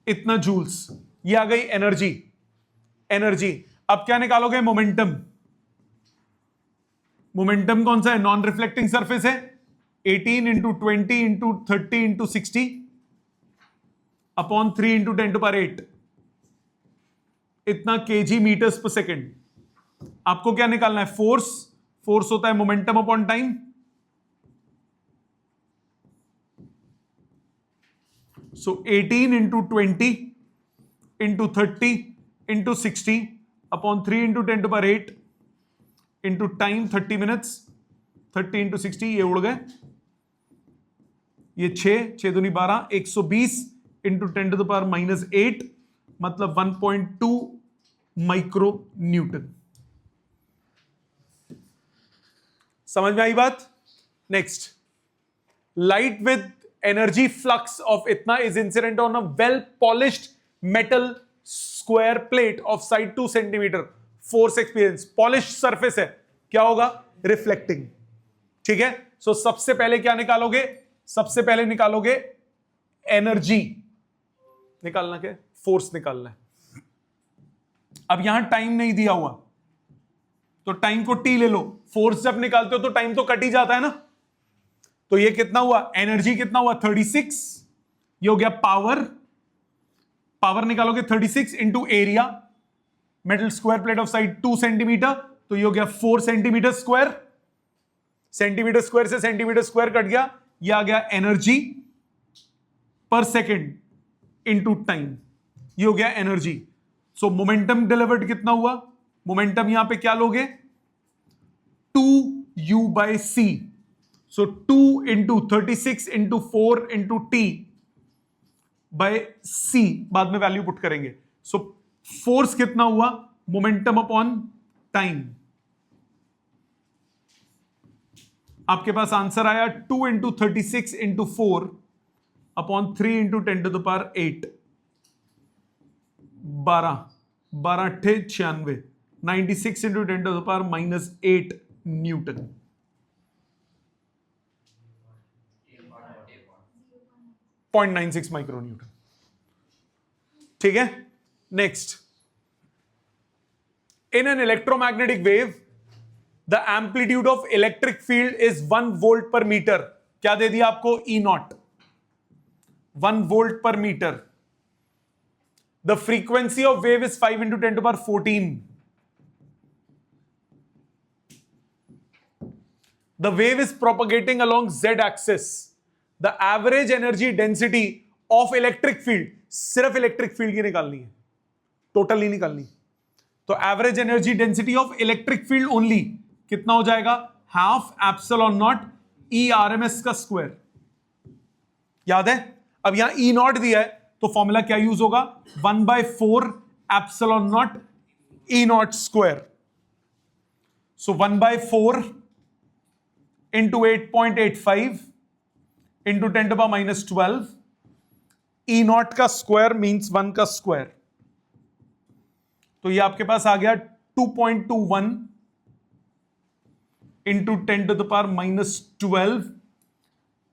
इतना जूल्स। ये आ गई एनर्जी। एनर्जी। अब क्या निकालोगे? मोमेंटम। मोमेंटम कौन सा है? नॉन रिफ्लेक्टिंग सरफेस है, 18 into 20 into 30 into 60 upon 3 into 10⁸ इतना केजी मीटर्स पर सेकेंड। आपको क्या निकालना है? फोर्स। फोर्स होता है मोमेंटम अपॉन टाइम। सो 18 into 20 into 30 into 60 upon 3 into 10⁸ into time 30 minutes. 30 into 60 ये उड़ गए, ये 6 दूनी 12 120 इंटू 10⁻⁻8 मतलब 1.2 माइक्रो न्यूटन। समझ में आई बात? Next, light with energy flux of इतना is incident on a well polished metal square plate of side 2 centimetre. Force experience, polished surface है, क्या होगा? रिफ्लेक्टिंग। ठीक है, सो सबसे पहले क्या निकालोगे? सबसे पहले निकालोगे एनर्जी, निकालना क्या? फोर्स निकालना है। अब यहां टाइम नहीं दिया हुआ तो टाइम को टी ले लो। फोर्स जब निकालते हो तो टाइम तो कट ही जाता है ना। तो ये कितना हुआ? एनर्जी कितना हुआ? 36। ये हो गया पावर। पावर निकालोगे 36 into area, metal square plate of side 2 centimetre, तो ये हो गया 4 सेंटीमीटर स्क्वायर। सेंटीमीटर स्क्वायर से सेंटीमीटर स्क्वायर कट गया, ये आ गया energy per second into time, ये हो गया एनर्जी। सो मोमेंटम डिलीवर्ड कितना हुआ? मोमेंटम यहां पे क्या लोगे? 2u/c। So 2 into 36 into 4 into T by C, बाद में वैल्यू पुट करेंगे। सो फोर्स कितना हुआ? Momentum upon time. आपके पास आंसर आया 2 इंटू 36 इंटू 4 अपॉन 3 इंटू 10⁸ 12 अट्ठे 96, 96 इंटू 10⁻⁻8 न्यूटन। .96 micro newton. ठीक है, next, in an electromagnetic wave the amplitude of electric field is 1 volt per metre. क्या दे दिया आपको? E0, 1 volt per metre. The frequency of wave is 5 into 10⁻14। The wave is propagating along Z axis. The average energy density of electric field, सिर्फ electric field की निकालनी है, total नहीं निकालनी। तो average energy density of electric field only कितना हो जाएगा? हाफ एप्सिलॉन नॉट E_RMS का स्क्वायर। याद है? अब यहां E0 दिया है तो फॉर्मूला क्या यूज होगा? 1/4 एप्सिलॉन नॉट E0 स्क्वायर। सो 1/4 इंटू 8.85 इंटू 10⁻⁻12। E0 का स्क्वायर मींस 1 का स्क्वायर, तो ये आपके पास आ गया 2.21 into 10⁻⁻12,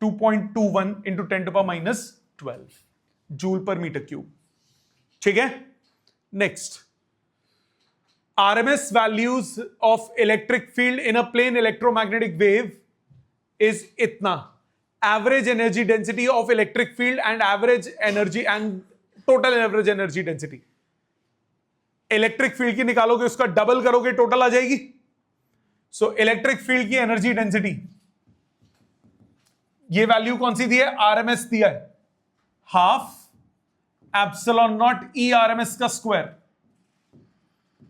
2.21 into 10⁻⁻12 joule per metre cube. ठीक है, next, RMS values of electric field in a plane electromagnetic wave is इतना। Average energy density of electric field and average energy and total average energy density. Electric field की निकालोगे, उसका double करोगे, total आ जाएगी। So electric field की energy density, ये value कौन सी दी है? RMS दिया है, हाफ एप्सिलॉन नॉट E_RMS का square.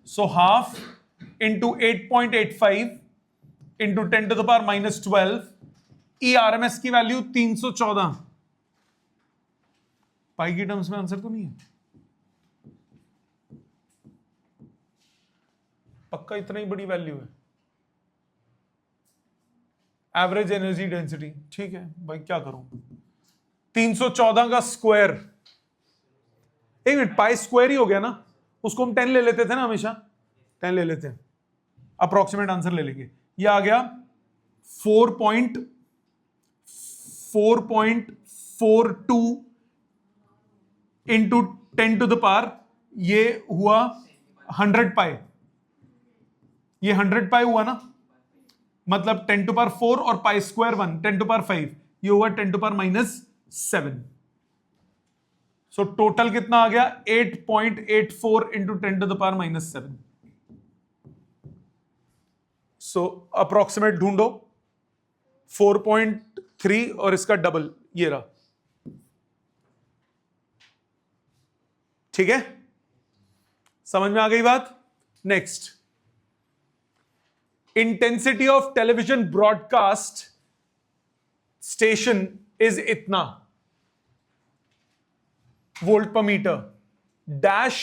So half into 8.85 into 10⁻⁻12, E_RMS की वैल्यू 314। पाई की टर्म्स में आंसर तो नहीं है? पक्का इतना ही बड़ी वैल्यू है एवरेज एनर्जी डेंसिटी। ठीक है भाई, क्या करूं? 314 का स्क्वायर, एक मिनट, पाई स्क्वायर ही हो गया ना, उसको हम 10 ले लेते थे ना, हमेशा 10 ले लेते हैं, अप्रोक्सीमेट आंसर ले लेंगे। ये आ गया 4.42 इंटू 10⁻, ये हुआ 100 पाई, ये 100 पाई हुआ ना, मतलब 10 टू पावर 4 और पाई स्क्वायर 1, 10 टू पावर 5, ये होगा 10 टू पावर -7। सो टोटल कितना आ गया 8.84 into 10 to the power -7। So approximate ढूंढो 4.3 और इसका डबल ये रहा। ठीक है, समझ में आ गई बात। Next, intensity of television broadcast station is इतना volt per metre dash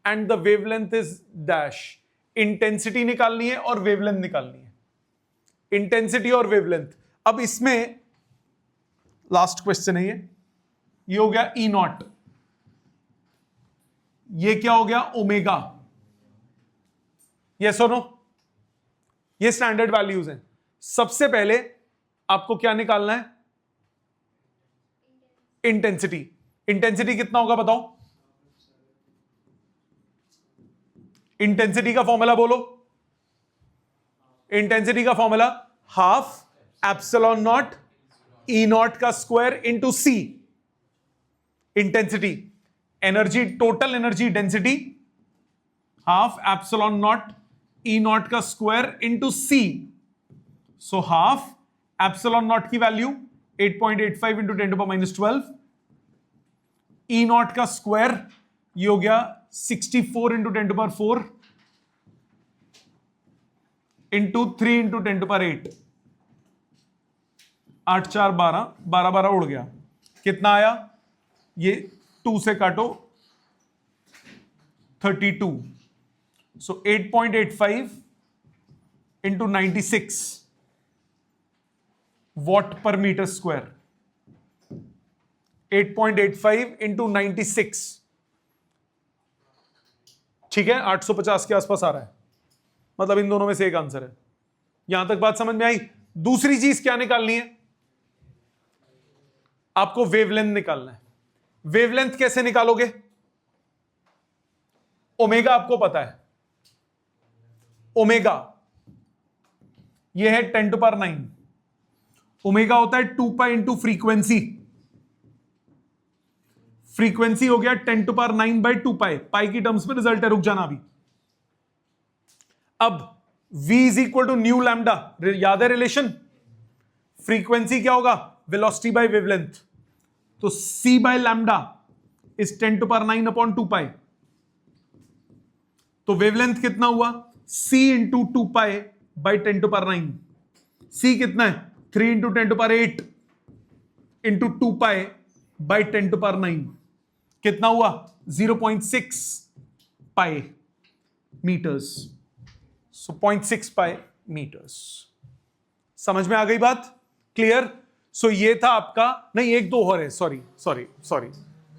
and the wavelength is dash. Intensity निकालनी है और वेवलेंथ निकालनी है, इंटेंसिटी और वेवलेंथ। अब इसमें लास्ट क्वेश्चन है ये हो गया ई नॉट, ये क्या हो गया ओमेगा। यस और नो, ये स्टैंडर्ड वैल्यूज हैं। सबसे पहले आपको क्या निकालना है, इंटेंसिटी। इंटेंसिटी कितना होगा बताओ, इंटेंसिटी का फॉर्मूला बोलो। इंटेंसिटी का formula half epsilon not E not का square into C. Intensity energy, total energy density half epsilon not E not का square into C. So half epsilon naught की value 8.85 into 10 to power -12, E not का square ये हो गया 64 into 10 to power 4 into 3 into 10 to power 8। 8 4 12, 12 12 उड़ गया, कितना आया, ये 2 से काटो 32। सो 8.85 इंटू 96 वॉट पर मीटर स्क्वायर। 8.85 इंटू 96, ठीक है, 850 के आसपास आ रहा है। मतलब इन दोनों में से एक आंसर है। यहां तक बात समझ में आई। दूसरी चीज क्या निकालनी है, आपको वेवलेंथ निकालना है। वेवलेंथ कैसे निकालोगे, ओमेगा आपको पता है, ओमेगा ये है 10 टू पावर 9। ओमेगा होता है 2 पाई इंटू फ्रीक्वेंसी। फ्रीक्वेंसी हो गया 10 टू पावर 9 बाई 2 पाई। पाई की टर्म्स में रिजल्ट है, रुक जाना अभी। अब v is equal to nu lambda, याद है रिलेशन। फ्रीक्वेंसी क्या होगा, वेलोसिटी बाय वेवलेंथ। तो c by lambda is 10 to power 9 upon 2 pi. तो वेवलेंथ कितना हुआ, c into 2 pi by 10 to power 9। c कितना है 3 into 10 to power 8 into 2 pi by 10 to power 9। कितना हुआ 0.6 पाई मीटर्स। सो 0.6 पाई मीटर्स। समझ में आ गई बात, क्लियर। सो ये था आपका, नहीं एक दो और है, सॉरी सॉरी सॉरी,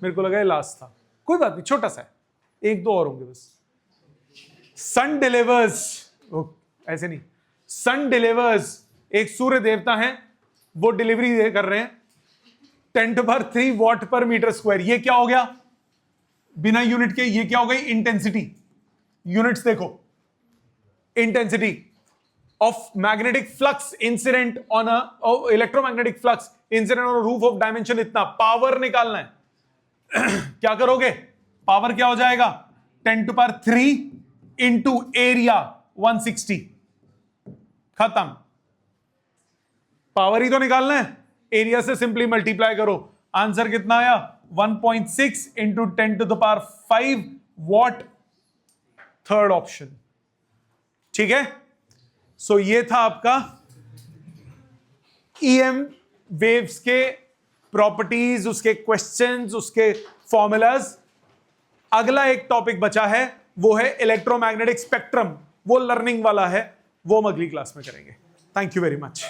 मेरे को लगा ये लास्ट था, कोई बात नहीं, छोटा सा है, एक दो और होंगे बस। सन डिलीवर्स, ऐसे नहीं, सन डिलीवर्स, एक सूर्य देवता है, वो डिलीवरी कर रहे हैं 10 टू पावर 3 वॉट पर मीटर स्क्वायर। ये क्या हो गया बिना यूनिट के, ये क्या हो गई इंटेंसिटी। यूनिट्स देखो, intensity of magnetic flux incident on a electromagnetic flux incident on a roof of dimension इतना। पावर निकालना है क्या करोगे, पावर क्या हो जाएगा 10 टू पावर 3 इंटू एरिया 160, खत्म। पावर ही तो निकालना है, एरिया से सिंपली मल्टीप्लाई करो। आंसर कितना आया 1.6 into 10 to the power 5 watt, third option. ठीक है, सो ये था आपका ईएम वेव्स के प्रॉपर्टीज, उसके क्वेश्चंस, उसके फॉर्मूलाज। अगला एक टॉपिक बचा है, वो है इलेक्ट्रोमैग्नेटिक स्पेक्ट्रम, वो लर्निंग वाला है, वो हम अगली क्लास में करेंगे। Thank you very much.